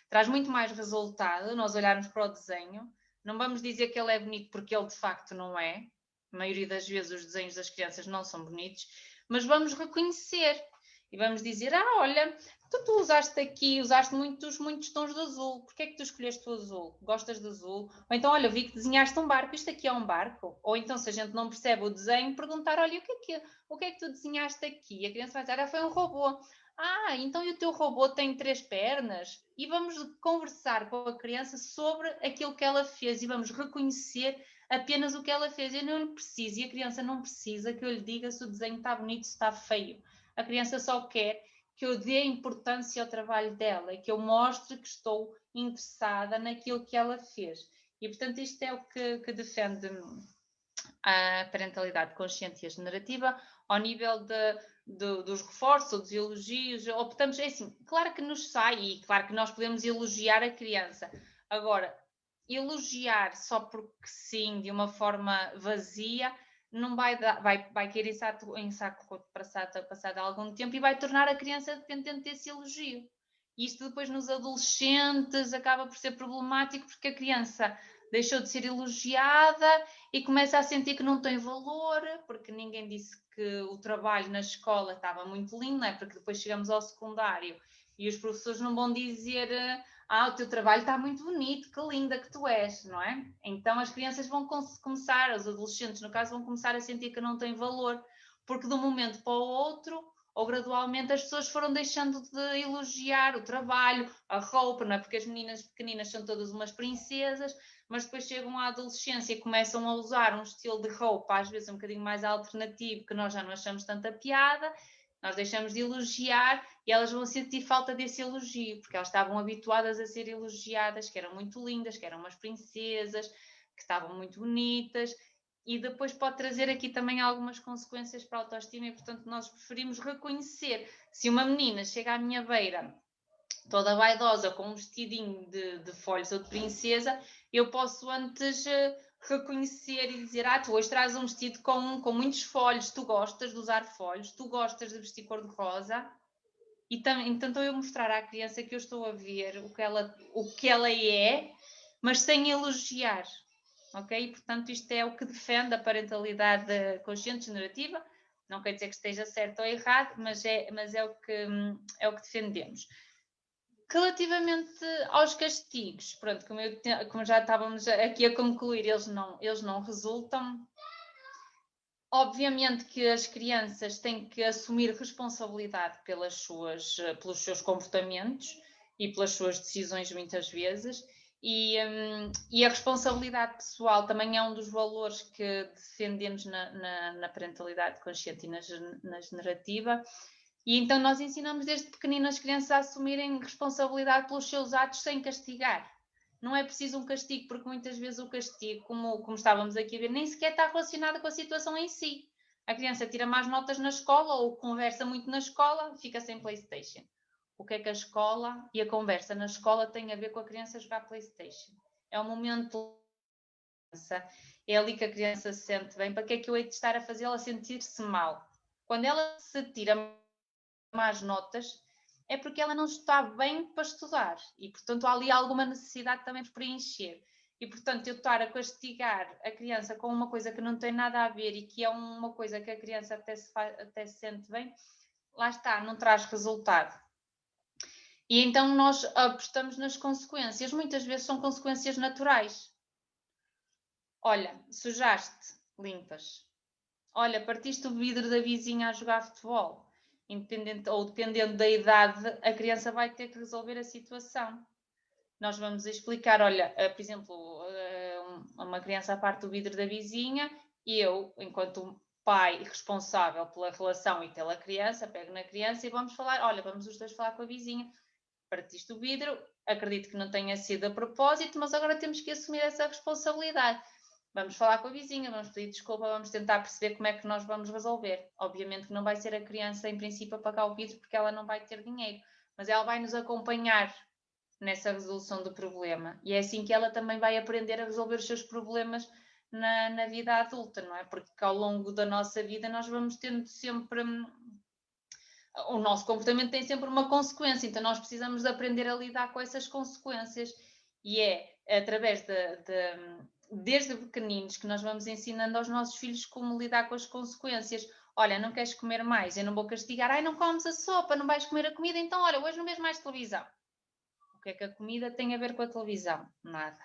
traz muito mais resultado nós olharmos para o desenho. Não vamos dizer que ele é bonito porque ele de facto não é. A maioria das vezes os desenhos das crianças não são bonitos, mas vamos reconhecer e vamos dizer, olha, tu usaste muitos tons de azul, porque é que tu escolheste o azul? Gostas de azul? Ou então, olha, vi que desenhaste um barco, isto aqui é um barco? Ou então, se a gente não percebe o desenho, perguntar, olha, o que é que tu desenhaste aqui? E a criança vai dizer, foi um robô. Então e o teu robô tem 3 pernas? E vamos conversar com a criança sobre aquilo que ela fez e vamos reconhecer apenas o que ela fez. Eu não lhe preciso, e a criança não precisa que eu lhe diga se o desenho está bonito, se está feio. A criança só quer que eu dê importância ao trabalho dela e que eu mostre que estou interessada naquilo que ela fez. E, portanto, isto é o que defende a parentalidade consciente e generativa ao nível dos reforços ou dos elogios. Optamos, assim, claro que nos sai e claro que nós podemos elogiar a criança. Agora, elogiar só porque sim, de uma forma vazia, não vai cair em saco passado algum tempo e vai tornar a criança dependente desse elogio. E isto depois nos adolescentes acaba por ser problemático porque a criança deixou de ser elogiada e começa a sentir que não tem valor, porque ninguém disse que o trabalho na escola estava muito lindo, não é? Porque depois chegamos ao secundário e os professores não vão dizer o teu trabalho está muito bonito, que linda que tu és, não é? Então as crianças vão começar, os adolescentes no caso, vão começar a sentir que não têm valor, porque de um momento para o outro, ou gradualmente, as pessoas foram deixando de elogiar o trabalho, a roupa, não é? Porque as meninas pequeninas são todas umas princesas, mas depois chegam à adolescência e começam a usar um estilo de roupa, às vezes um bocadinho mais alternativo, que nós já não achamos tanta piada, Nós deixamos de elogiar e elas vão sentir falta desse elogio, porque elas estavam habituadas a ser elogiadas, que eram muito lindas, que eram umas princesas, que estavam muito bonitas, e depois pode trazer aqui também algumas consequências para a autoestima, e portanto nós preferimos reconhecer. Se uma menina chega à minha beira toda vaidosa, com um vestidinho de folhos ou de princesa, eu posso antes reconhecer e dizer, tu hoje traz um vestido com muitos folhos, tu gostas de usar folhos, tu gostas de vestir cor-de-rosa, e então eu mostrar à criança que eu estou a ver o que ela é, mas sem elogiar, ok? E, portanto, isto é o que defende a parentalidade consciente generativa. Não quer dizer que esteja certo ou errado, mas é o que defendemos. Relativamente aos castigos, pronto, como já estávamos aqui a concluir, eles não resultam. Obviamente que as crianças têm que assumir responsabilidade pelos seus comportamentos e pelas suas decisões muitas vezes, e a responsabilidade pessoal também é um dos valores que defendemos na parentalidade consciente e na generativa. E então nós ensinamos desde pequenino as crianças a assumirem responsabilidade pelos seus atos sem castigar. Não é preciso um castigo, porque muitas vezes o castigo, como estávamos aqui a ver, nem sequer está relacionado com a situação em si. A criança tira más notas na escola ou conversa muito na escola, fica sem PlayStation. O que é que a escola e a conversa na escola têm a ver com a criança jogar PlayStation? É um momento de criança, é ali que a criança se sente bem. Para que é que eu hei de estar a fazê-la sentir-se mal? Quando ela se tira más notas, é porque ela não está bem para estudar e, portanto, há ali alguma necessidade também de preencher. E, portanto, eu estar a castigar a criança com uma coisa que não tem nada a ver e que é uma coisa que a criança até se sente bem, lá está, não traz resultado. E então nós apostamos nas consequências. Muitas vezes são consequências naturais. Olha, sujaste, limpas. Olha, partiste o vidro da vizinha a jogar futebol. Dependendo da idade, a criança vai ter que resolver a situação. Nós vamos explicar, olha, por exemplo, uma criança à parte do vidro da vizinha, e eu, enquanto pai responsável pela relação e pela criança, pego na criança e vamos falar, olha, vamos os dois falar com a vizinha, partiste o vidro, acredito que não tenha sido a propósito, mas agora temos que assumir essa responsabilidade. Vamos falar com a vizinha, vamos pedir desculpa, vamos tentar perceber como é que nós vamos resolver. Obviamente que não vai ser a criança, em princípio, a pagar o vidro, porque ela não vai ter dinheiro, mas ela vai nos acompanhar nessa resolução do problema. E é assim que ela também vai aprender a resolver os seus problemas na vida adulta, não é? Porque ao longo da nossa vida nós vamos tendo sempre... O nosso comportamento tem sempre uma consequência, então nós precisamos de aprender a lidar com essas consequências. E é através desde pequeninos que nós vamos ensinando aos nossos filhos como lidar com as consequências. Olha, não queres comer mais, eu não vou castigar. Ai, não comes a sopa, não vais comer a comida, então olha, hoje não vês mais televisão. O que é que a comida tem a ver com a televisão? Nada.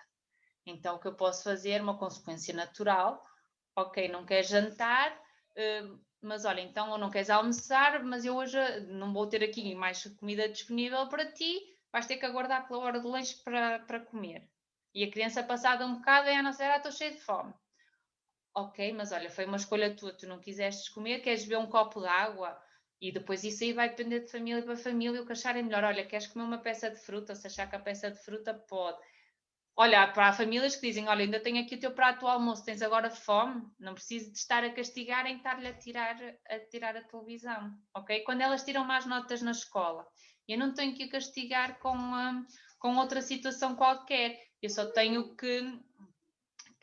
Então o que eu posso fazer, uma consequência natural, ok, não queres jantar, mas olha, então ou não queres almoçar, mas eu hoje não vou ter aqui mais comida disponível para ti, vais ter que aguardar pela hora do lanche para comer. E a criança passada um bocado é a nossa era, estou cheia de fome. Ok, mas olha, foi uma escolha tua, tu não quiseste comer, queres beber um copo de água? E depois isso aí vai depender de família para família, o que acharem melhor. Olha, queres comer uma peça de fruta? Se achar que a peça de fruta pode. Olha, para famílias que dizem, olha, ainda tenho aqui o teu prato do almoço, tens agora fome? Não preciso de estar a castigar em estar-lhe a tirar a televisão, ok? Quando elas tiram más notas na escola, eu não tenho que castigar com outra situação qualquer, eu só tenho que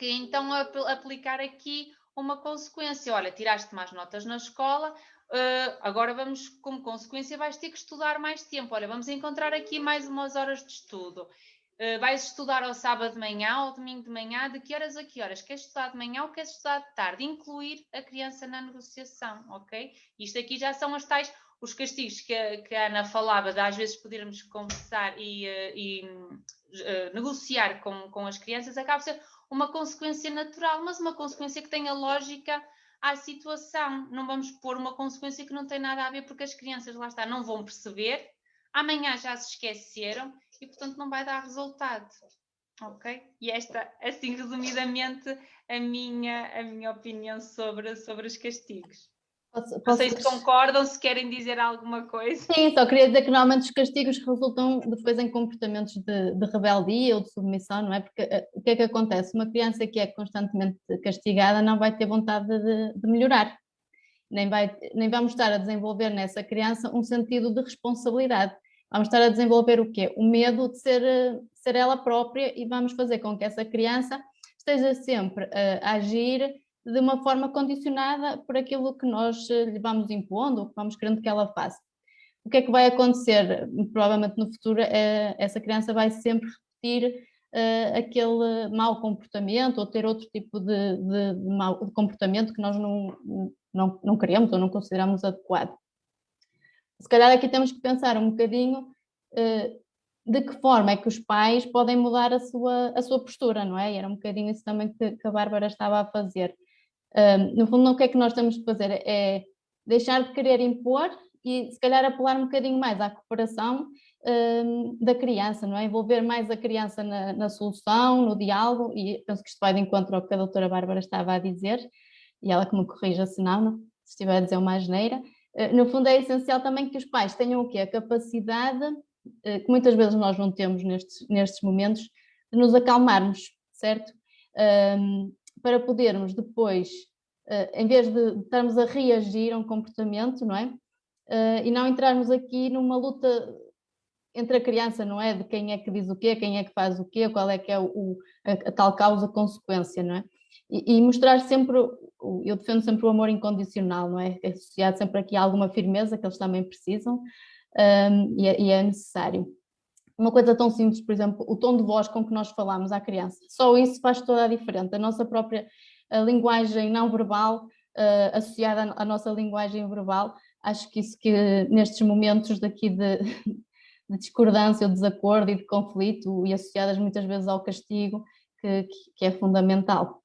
então aplicar aqui uma consequência. Olha, tiraste más notas na escola, agora vamos, como consequência, vais ter que estudar mais tempo. Olha, vamos encontrar aqui mais umas horas de estudo. Vais estudar ao sábado de manhã, ao domingo de manhã, de que horas a que horas? Queres estudar de manhã ou queres estudar de tarde? Incluir a criança na negociação, ok? Isto aqui já são os castigos que a Ana falava, de às vezes podermos conversar e negociar com as crianças, acaba por ser uma consequência natural, mas uma consequência que tenha lógica à situação. Não vamos pôr uma consequência que não tem nada a ver, porque as crianças, lá está, não vão perceber, amanhã já se esqueceram e, portanto, não vai dar resultado. Ok? E esta, assim, resumidamente, a minha opinião sobre os castigos. Não sei se concordam, se querem dizer alguma coisa. Sim, só queria dizer que normalmente os castigos resultam depois em comportamentos de rebeldia ou de submissão, não é? Porque o que é que acontece? Uma criança que é constantemente castigada não vai ter vontade de melhorar, nem vamos estar a desenvolver nessa criança um sentido de responsabilidade. Vamos estar a desenvolver o quê? O medo de ser ela própria, e vamos fazer com que essa criança esteja sempre a agir de uma forma condicionada por aquilo que nós lhe vamos impondo, ou que vamos querendo que ela faça. O que é que vai acontecer? Provavelmente no futuro, essa criança vai sempre repetir aquele mau comportamento, ou ter outro tipo de comportamento que nós não queremos ou não consideramos adequado. Se calhar aqui temos que pensar um bocadinho de que forma é que os pais podem mudar a sua postura, não é? E era um bocadinho isso também que a Bárbara estava a fazer. No fundo, o que é que nós temos que fazer é deixar de querer impor e se calhar apelar um bocadinho mais à cooperação da criança, não é? Envolver mais a criança na solução, no diálogo, e penso que isto vai de encontro ao que a doutora Bárbara estava a dizer, e ela que me corrija se estiver a dizer uma asneira. No fundo é essencial também que os pais tenham o quê? A capacidade, que muitas vezes nós não temos nestes momentos, de nos acalmarmos, certo? Para podermos depois, em vez de estarmos a reagir a um comportamento, não é? E não entrarmos aqui numa luta entre a criança, não é? De quem é que diz o quê, quem é que faz o quê, qual é que é a tal causa-consequência, não é? E mostrar sempre, eu defendo sempre o amor incondicional, não é? É associado sempre aqui a alguma firmeza que eles também precisam, e é necessário. Uma coisa tão simples, por exemplo, o tom de voz com que nós falamos à criança, só isso faz toda a diferença. A nossa própria linguagem não verbal, associada à nossa linguagem verbal, acho que isso que nestes momentos daqui de discordância, ou desacordo e de conflito, e associadas muitas vezes ao castigo, que é fundamental.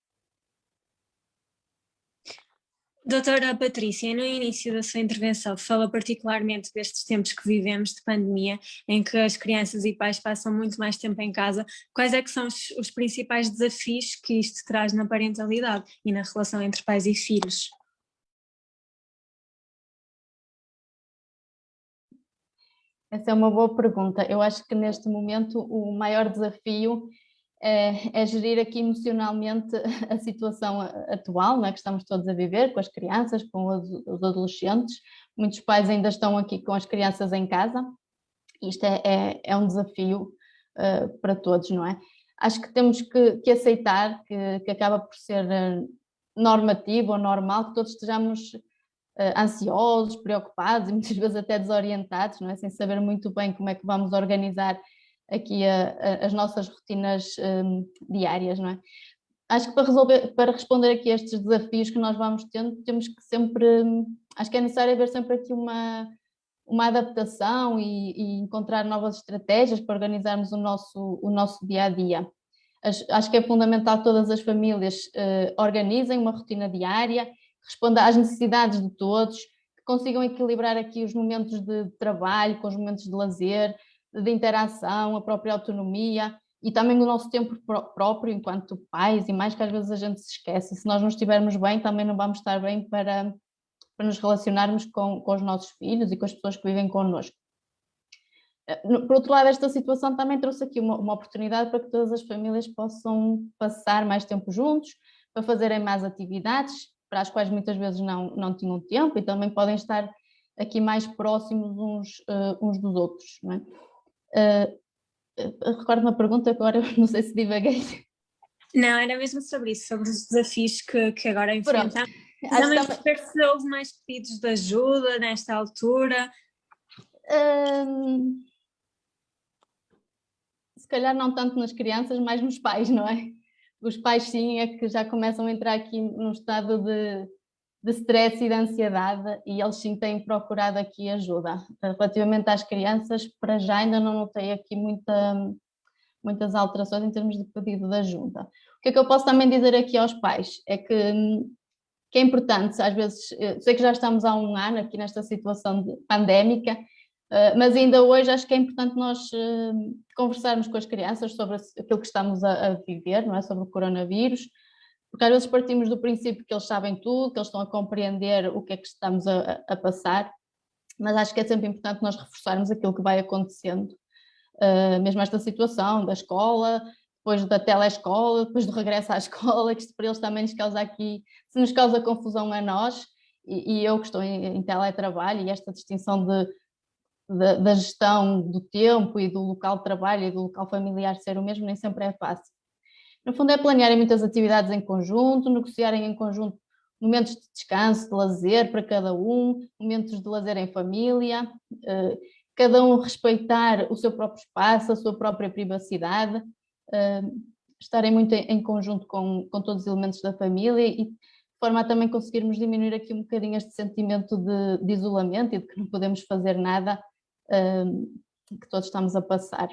Doutora Patrícia, no início da sua intervenção fala particularmente destes tempos que vivemos de pandemia, em que as crianças e pais passam muito mais tempo em casa. Quais é que são os principais desafios que isto traz na parentalidade e na relação entre pais e filhos? Essa é uma boa pergunta. Eu acho que neste momento o maior desafio é gerir aqui emocionalmente a situação atual, não é? Que estamos todos a viver, com as crianças, com os adolescentes. Muitos pais ainda estão aqui com as crianças em casa. Isto é um desafio para todos, não é? Acho que temos que aceitar que acaba por ser normativo ou normal que todos estejamos ansiosos, preocupados e muitas vezes até desorientados, não é? Sem saber muito bem como é que vamos organizar aqui as nossas rotinas diárias, não é? Acho que para responder aqui a estes desafios que nós vamos tendo, temos que sempre, acho que é necessário haver sempre aqui uma adaptação e encontrar novas estratégias para organizarmos o nosso dia-a-dia. Acho que é fundamental que todas as famílias organizem uma rotina diária, respondam às necessidades de todos, que consigam equilibrar aqui os momentos de trabalho com os momentos de lazer, de interação, a própria autonomia e também o nosso tempo próprio enquanto pais e mais, que às vezes a gente se esquece. E se nós não estivermos bem, também não vamos estar bem para nos relacionarmos com os nossos filhos e com as pessoas que vivem connosco. Por outro lado, esta situação também trouxe aqui uma oportunidade para que todas as famílias possam passar mais tempo juntos, para fazerem mais atividades, para as quais muitas vezes não tinham tempo, e também podem estar aqui mais próximos uns dos outros, não é? Recordo uma pergunta, agora eu não sei se divaguei. Não, era mesmo sobre isso, sobre os desafios que agora enfrentamos. Também perceber se houve mais pedidos de ajuda nesta altura. Se calhar não tanto nas crianças, mas nos pais, não é? Os pais sim é que já começam a entrar aqui num estado de stress e de ansiedade, e eles sim têm procurado aqui ajuda. Relativamente às crianças, para já ainda não notei aqui muitas alterações em termos de pedido de ajuda. O que é que eu posso também dizer aqui aos pais? É que é importante, às vezes, sei que já estamos há um ano aqui nesta situação pandémica, mas ainda hoje acho que é importante nós conversarmos com as crianças sobre aquilo que estamos a viver, não é? Sobre o coronavírus, Porque às vezes partimos do princípio que eles sabem tudo, que eles estão a compreender o que é que estamos a passar, mas acho que é sempre importante nós reforçarmos aquilo que vai acontecendo, mesmo esta situação da escola, depois da telescola, depois do regresso à escola, que isto para eles também nos causa aqui, se nos causa confusão a nós, e eu que estou em teletrabalho, e esta distinção da gestão do tempo e do local de trabalho e do local familiar ser o mesmo, nem sempre é fácil. No fundo é planearem muitas atividades em conjunto, negociarem em conjunto momentos de descanso, de lazer para cada um, momentos de lazer em família, cada um respeitar o seu próprio espaço, a sua própria privacidade, estarem muito em conjunto com todos os elementos da família e de forma a também conseguirmos diminuir aqui um bocadinho este sentimento de isolamento e de que não podemos fazer nada que todos estamos a passar.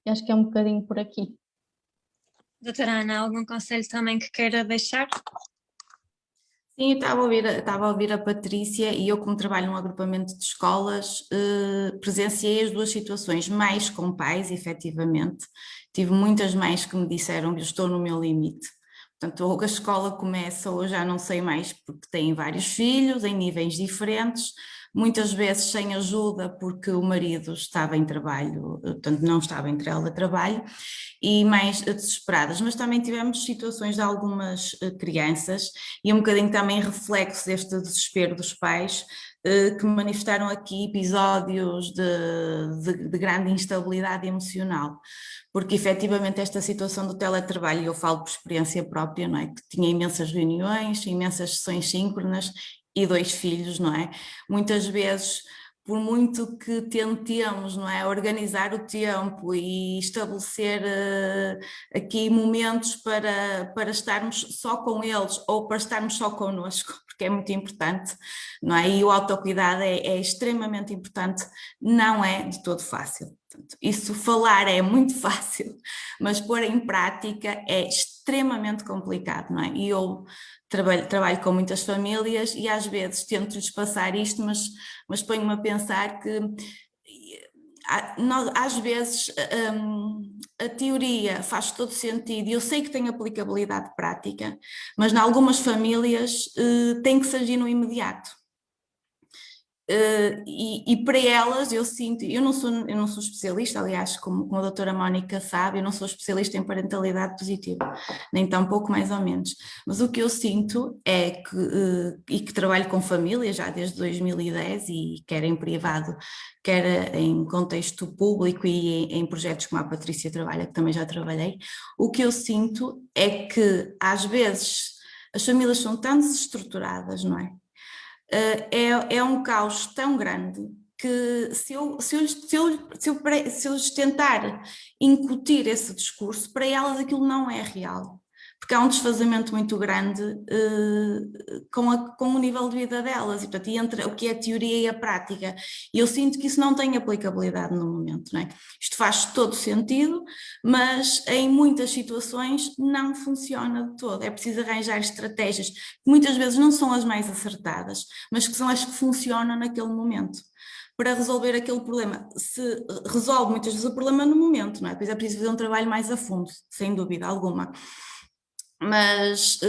E acho que é um bocadinho por aqui. Doutora Ana, algum conselho também que queira deixar? Sim, eu estava a ouvir a Patrícia e eu, como trabalho num agrupamento de escolas, presenciei as duas situações, mais com pais, efetivamente. Tive muitas mães que me disseram que eu estou no meu limite. Portanto, ou a escola começa ou eu já não sei mais, porque têm vários filhos em níveis diferentes, muitas vezes sem ajuda porque o marido estava em trabalho, portanto não estava em teletrabalho, e mais desesperadas, mas também tivemos situações de algumas crianças e um bocadinho também reflexo deste desespero dos pais que manifestaram aqui episódios de grande instabilidade emocional, porque efetivamente esta situação do teletrabalho, eu falo por experiência própria, não é? Que tinha imensas reuniões, imensas sessões síncronas e 2 filhos, não é? Muitas vezes, por muito que tentemos, não é, organizar o tempo e estabelecer aqui momentos para estarmos só com eles ou para estarmos só connosco, porque é muito importante, não é? E o autocuidado é extremamente importante, não é de todo fácil. Portanto, isso falar é muito fácil, mas pôr em prática é extremamente complicado, não é? E eu trabalho com muitas famílias e às vezes tento-lhes passar isto, mas ponho-me a pensar que às vezes a teoria faz todo sentido e eu sei que tem aplicabilidade prática, mas em algumas famílias tem que se agir no imediato. E para elas eu sinto, eu não sou especialista, aliás, como a doutora Mónica sabe, eu não sou especialista em parentalidade positiva, nem tão pouco mais ou menos, mas o que eu sinto é que, e que trabalho com famílias já desde 2010 e quer em privado, quer em contexto público e em projetos como a Patrícia trabalha, que também já trabalhei, o que eu sinto é que às vezes as famílias são tão desestruturadas, não é? É um caos tão grande que se eu lhes tentar incutir esse discurso, para elas aquilo não é real, porque há um desfazamento muito grande com o nível de vida delas, e, portanto, entre o que é a teoria e a prática, e eu sinto que isso não tem aplicabilidade no momento, não é? Isto faz todo sentido, mas em muitas situações não funciona de todo, é preciso arranjar estratégias que muitas vezes não são as mais acertadas, mas que são as que funcionam naquele momento, para resolver aquele problema. Se resolve muitas vezes o problema no momento, não é? Depois é preciso fazer um trabalho mais a fundo, sem dúvida alguma. Mas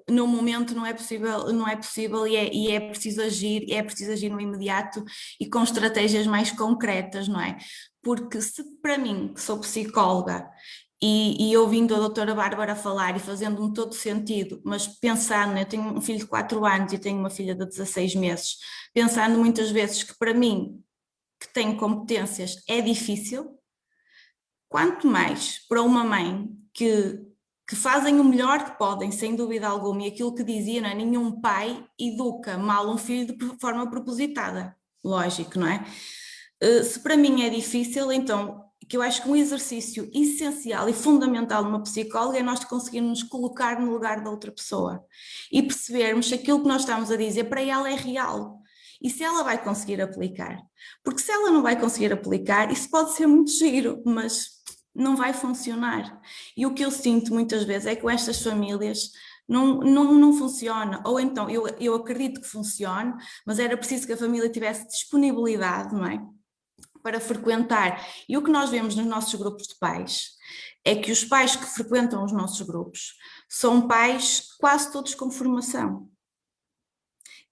no momento não é possível e é preciso agir no imediato e com estratégias mais concretas, não é? Porque se para mim, que sou psicóloga, e ouvindo a doutora Bárbara falar e fazendo-me todo sentido, mas pensando, eu tenho um filho de 4 anos e tenho uma filha de 16 meses, pensando muitas vezes que para mim, que tenho competências, é difícil, quanto mais para uma mãe que fazem o melhor que podem, sem dúvida alguma, e aquilo que dizia, não é? Nenhum pai educa mal um filho de forma propositada, lógico, não é? Se para mim é difícil, então, que eu acho que um exercício essencial e fundamental numa psicóloga é nós conseguirmos nos colocar no lugar da outra pessoa e percebermos se aquilo que nós estamos a dizer para ela é real. E se ela vai conseguir aplicar. Porque se ela não vai conseguir aplicar, isso pode ser muito giro, mas não vai funcionar. E o que eu sinto muitas vezes é que com estas famílias não funciona, ou então eu acredito que funcione, mas era preciso que a família tivesse disponibilidade, não é? Para frequentar. E o que nós vemos nos nossos grupos de pais é que os pais que frequentam os nossos grupos são pais quase todos com formação.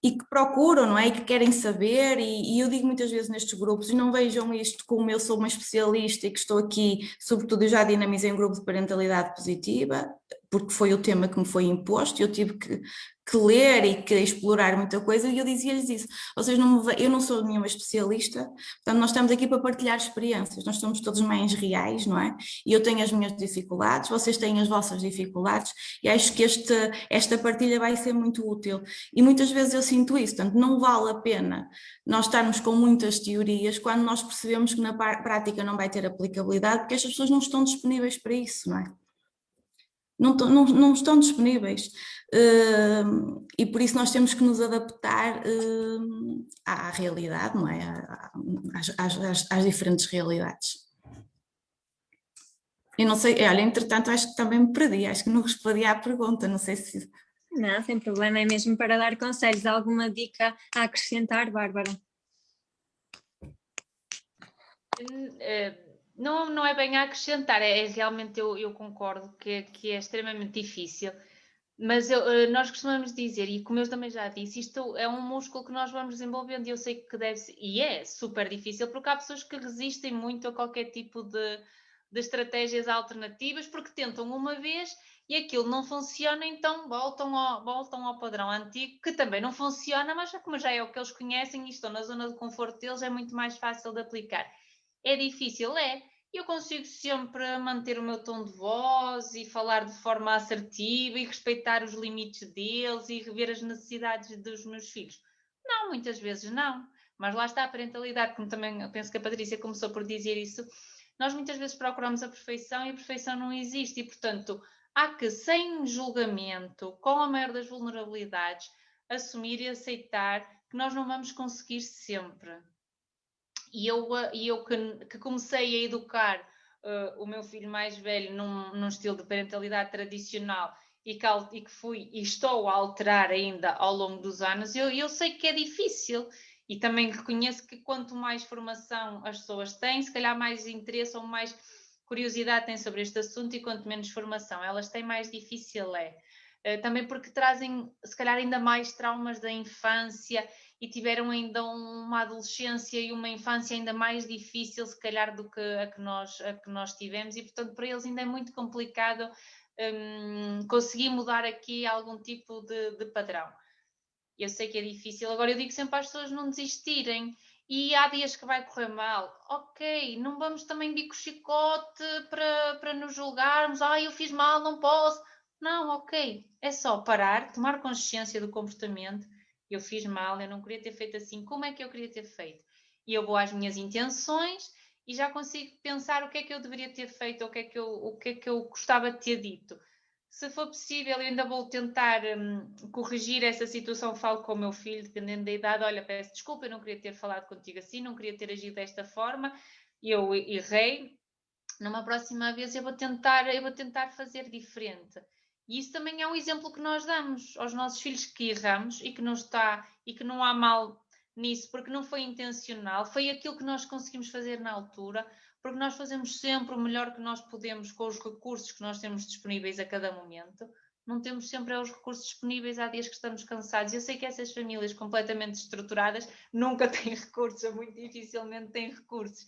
E que procuram, não é? E que querem saber, e eu digo muitas vezes nestes grupos, e não vejam isto como eu sou uma especialista e que estou aqui, sobretudo eu já dinamizei um grupo de parentalidade positiva, porque foi o tema que me foi imposto, e eu tive que ler e que explorar muita coisa, e eu dizia-lhes isso, vocês eu não sou nenhuma especialista, portanto nós estamos aqui para partilhar experiências, nós somos todos mães reais, não é? E eu tenho as minhas dificuldades, vocês têm as vossas dificuldades, e acho que esta partilha vai ser muito útil, e muitas vezes eu sinto isso, portanto não vale a pena nós estarmos com muitas teorias quando nós percebemos que na prática não vai ter aplicabilidade, porque estas pessoas não estão disponíveis para isso, não é? Não estão disponíveis, e por isso nós temos que nos adaptar à realidade, não é? Às diferentes realidades. Eu não sei, olha, entretanto acho que também me perdi, acho que não respondi à pergunta, não sei se... Não, sem problema, é mesmo para dar conselhos. Alguma dica a acrescentar, Bárbara? Não é bem a acrescentar, realmente eu concordo que é extremamente difícil, mas nós costumamos dizer, e como eu também já disse, isto é um músculo que nós vamos desenvolvendo, e eu sei que deve ser, e é super difícil, porque há pessoas que resistem muito a qualquer tipo de estratégias alternativas, porque tentam uma vez e aquilo não funciona, então voltam ao padrão antigo, que também não funciona, mas como já é o que eles conhecem e estão na zona de conforto deles, é muito mais fácil de aplicar. É difícil, eu consigo sempre manter o meu tom de voz e falar de forma assertiva e respeitar os limites deles e rever as necessidades dos meus filhos. Não, muitas vezes não. Mas lá está a parentalidade, como também eu penso que a Patrícia começou por dizer isso, nós muitas vezes procuramos a perfeição e a perfeição não existe e, portanto, há que, sem julgamento, com a maior das vulnerabilidades, assumir e aceitar que nós não vamos conseguir sempre. E eu que comecei a educar o meu filho mais velho num estilo de parentalidade tradicional e que fui e estou a alterar ainda ao longo dos anos, eu sei que é difícil e também reconheço que quanto mais formação as pessoas têm, se calhar mais interesse ou mais curiosidade têm sobre este assunto, e quanto menos formação elas têm, mais difícil é. Também porque trazem, se calhar, ainda mais traumas da infância e tiveram ainda uma adolescência e uma infância ainda mais difícil, se calhar, do que a que nós tivemos, e, portanto, para eles ainda é muito complicado conseguir mudar aqui algum tipo de padrão. Eu sei que é difícil, agora eu digo sempre às pessoas não desistirem, e há dias que vai correr mal, ok, não vamos também vir com chicote para nos julgarmos, eu fiz mal, não posso. Não, ok, é só parar, tomar consciência do comportamento. Eu fiz mal, eu não queria ter feito assim, como é que eu queria ter feito? E eu vou às minhas intenções e já consigo pensar o que é que eu deveria ter feito, o que é que eu gostava de ter dito. Se for possível, eu ainda vou tentar corrigir essa situação, falo com o meu filho, dependendo da idade, olha, peço desculpa, eu não queria ter falado contigo assim, não queria ter agido desta forma, eu errei, numa próxima vez eu vou tentar fazer diferente. E isso também é um exemplo que nós damos aos nossos filhos, que erramos e que não há mal nisso, porque não foi intencional, foi aquilo que nós conseguimos fazer na altura, porque nós fazemos sempre o melhor que nós podemos com os recursos que nós temos disponíveis a cada momento. Não temos sempre os recursos disponíveis, há dias que estamos cansados. Eu sei que essas famílias completamente estruturadas nunca têm recursos, ou muito dificilmente têm recursos.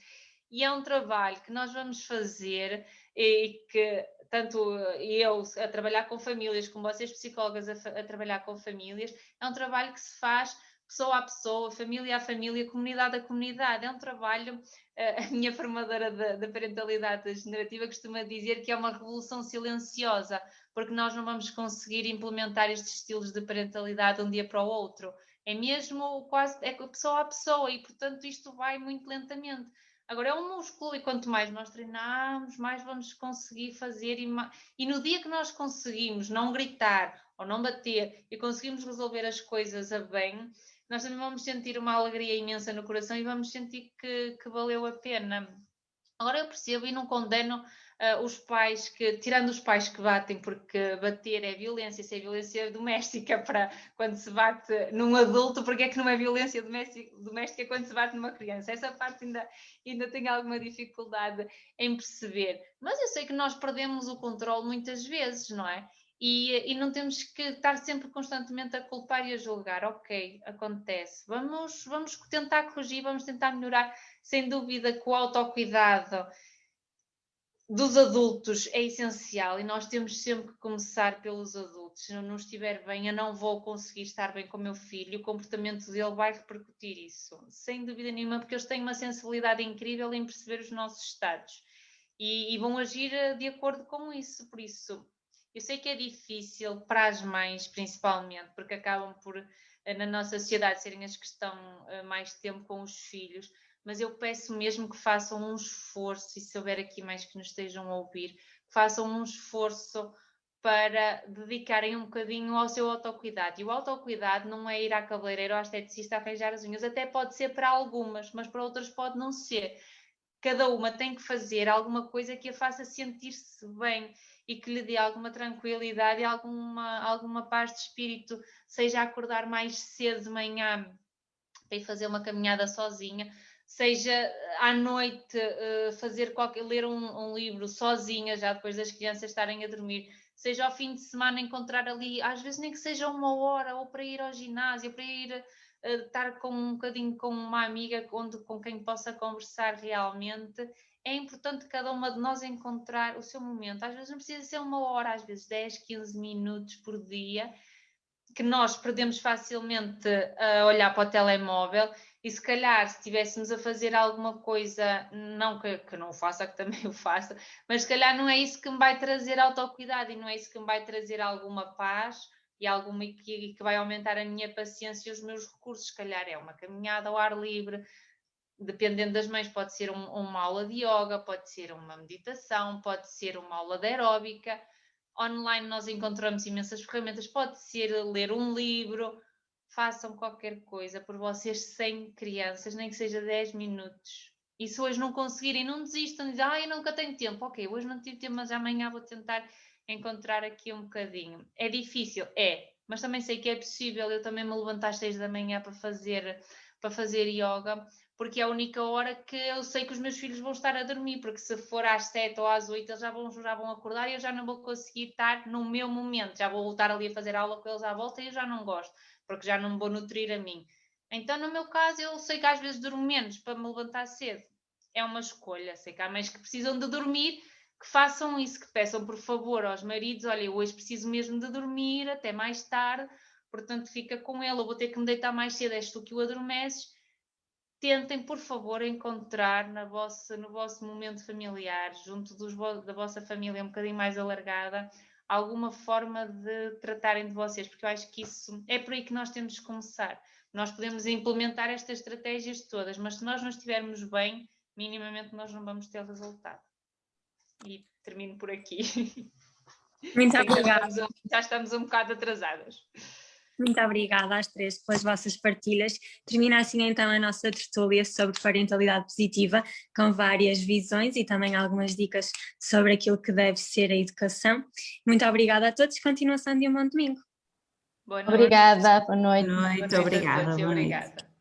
E é um trabalho que nós vamos fazer e que tanto eu a trabalhar com famílias, como vocês psicólogas a trabalhar com famílias, é um trabalho que se faz pessoa a pessoa, família a família, comunidade a comunidade. É um trabalho, a minha formadora da parentalidade generativa costuma dizer que é uma revolução silenciosa, porque nós não vamos conseguir implementar estes estilos de parentalidade de um dia para o outro. É mesmo quase, é pessoa a pessoa, e portanto isto vai muito lentamente. Agora é um músculo, e quanto mais nós treinarmos, mais vamos conseguir fazer, e no dia que nós conseguimos não gritar ou não bater e conseguimos resolver as coisas a bem, nós também vamos sentir uma alegria imensa no coração e vamos sentir que valeu a pena. Agora eu percebo e não condeno os pais tirando os pais que batem, porque bater é violência, se é violência doméstica para quando se bate num adulto, porque é que não é violência doméstica quando se bate numa criança? Essa parte ainda tenho alguma dificuldade em perceber. Mas eu sei que nós perdemos o controle muitas vezes, não é? E não temos que estar sempre constantemente a culpar e a julgar. Ok, acontece. Vamos tentar corrigir, vamos tentar melhorar. Sem dúvida que o autocuidado dos adultos é essencial e nós temos sempre que começar pelos adultos. Se eu não estiver bem, eu não vou conseguir estar bem com o meu filho e o comportamento dele vai repercutir isso. Sem dúvida nenhuma, porque eles têm uma sensibilidade incrível em perceber os nossos estados e vão agir de acordo com isso. Por isso, eu sei que é difícil para as mães, principalmente, porque acabam por, na nossa sociedade, serem as que estão mais tempo com os filhos, mas eu peço mesmo que façam um esforço, e se houver aqui mais que nos estejam a ouvir, que façam um esforço para dedicarem um bocadinho ao seu autocuidado. E o autocuidado não é ir à cabeleireira ou à esteticista arranjar as unhas, até pode ser para algumas, mas para outras pode não ser. Cada uma tem que fazer alguma coisa que a faça sentir-se bem e que lhe dê alguma tranquilidade e alguma paz de espírito, seja acordar mais cedo de manhã para ir fazer uma caminhada sozinha, seja à noite ler um livro sozinha, já depois das crianças estarem a dormir, seja ao fim de semana encontrar ali, às vezes nem que seja 1 hora, ou para ir ao ginásio, para ir estar com um bocadinho com uma amiga com quem possa conversar realmente. É importante cada uma de nós encontrar o seu momento. Às vezes não precisa ser 1 hora, às vezes 10, 15 minutos por dia, que nós perdemos facilmente a olhar para o telemóvel. E se calhar, se estivéssemos a fazer alguma coisa, não que não o faça, que também o faça, mas se calhar não é isso que me vai trazer autocuidado e não é isso que me vai trazer alguma paz e que vai aumentar a minha paciência e os meus recursos. Se calhar é uma caminhada ao ar livre, dependendo das mães, pode ser uma aula de yoga, pode ser uma meditação, pode ser uma aula de aeróbica. Online nós encontramos imensas ferramentas, pode ser ler um livro. Façam qualquer coisa por vocês sem crianças, nem que seja 10 minutos. E se hoje não conseguirem, não desistam, dizem, eu nunca tenho tempo. Ok, hoje não tive tempo, mas amanhã vou tentar encontrar aqui um bocadinho. É difícil? É, mas também sei que é possível. Eu também me levanto às 6 da manhã para fazer yoga, porque é a única hora que eu sei que os meus filhos vão estar a dormir, porque se for às 7 ou às 8 eles já vão acordar e eu já não vou conseguir estar no meu momento, já vou voltar ali a fazer aula com eles à volta e eu já não gosto, porque já não me vou nutrir a mim. Então, no meu caso, eu sei que às vezes durmo menos para me levantar cedo. É uma escolha. Sei que há mães que precisam de dormir, que façam isso, que peçam por favor aos maridos, olha, eu hoje preciso mesmo de dormir até mais tarde, portanto fica com ele, eu vou ter que me deitar mais cedo, és tu que o adormeces. Tentem, por favor, encontrar no vosso momento familiar, junto da vossa família um bocadinho mais alargada, alguma forma de tratarem de vocês, porque eu acho que isso é por aí que nós temos que começar. Nós podemos implementar estas estratégias todas, mas se nós não estivermos bem, minimamente nós não vamos ter resultado. E termino por aqui. Muito obrigada. Já estamos um bocado atrasadas. Muito obrigada às três pelas vossas partilhas. Termina assim então a nossa tertúlia sobre parentalidade positiva, com várias visões e também algumas dicas sobre aquilo que deve ser a educação. Muito obrigada a todos, continuação de um bom domingo. Boa noite. Obrigada, boa noite. Boa noite, obrigada. Obrigada.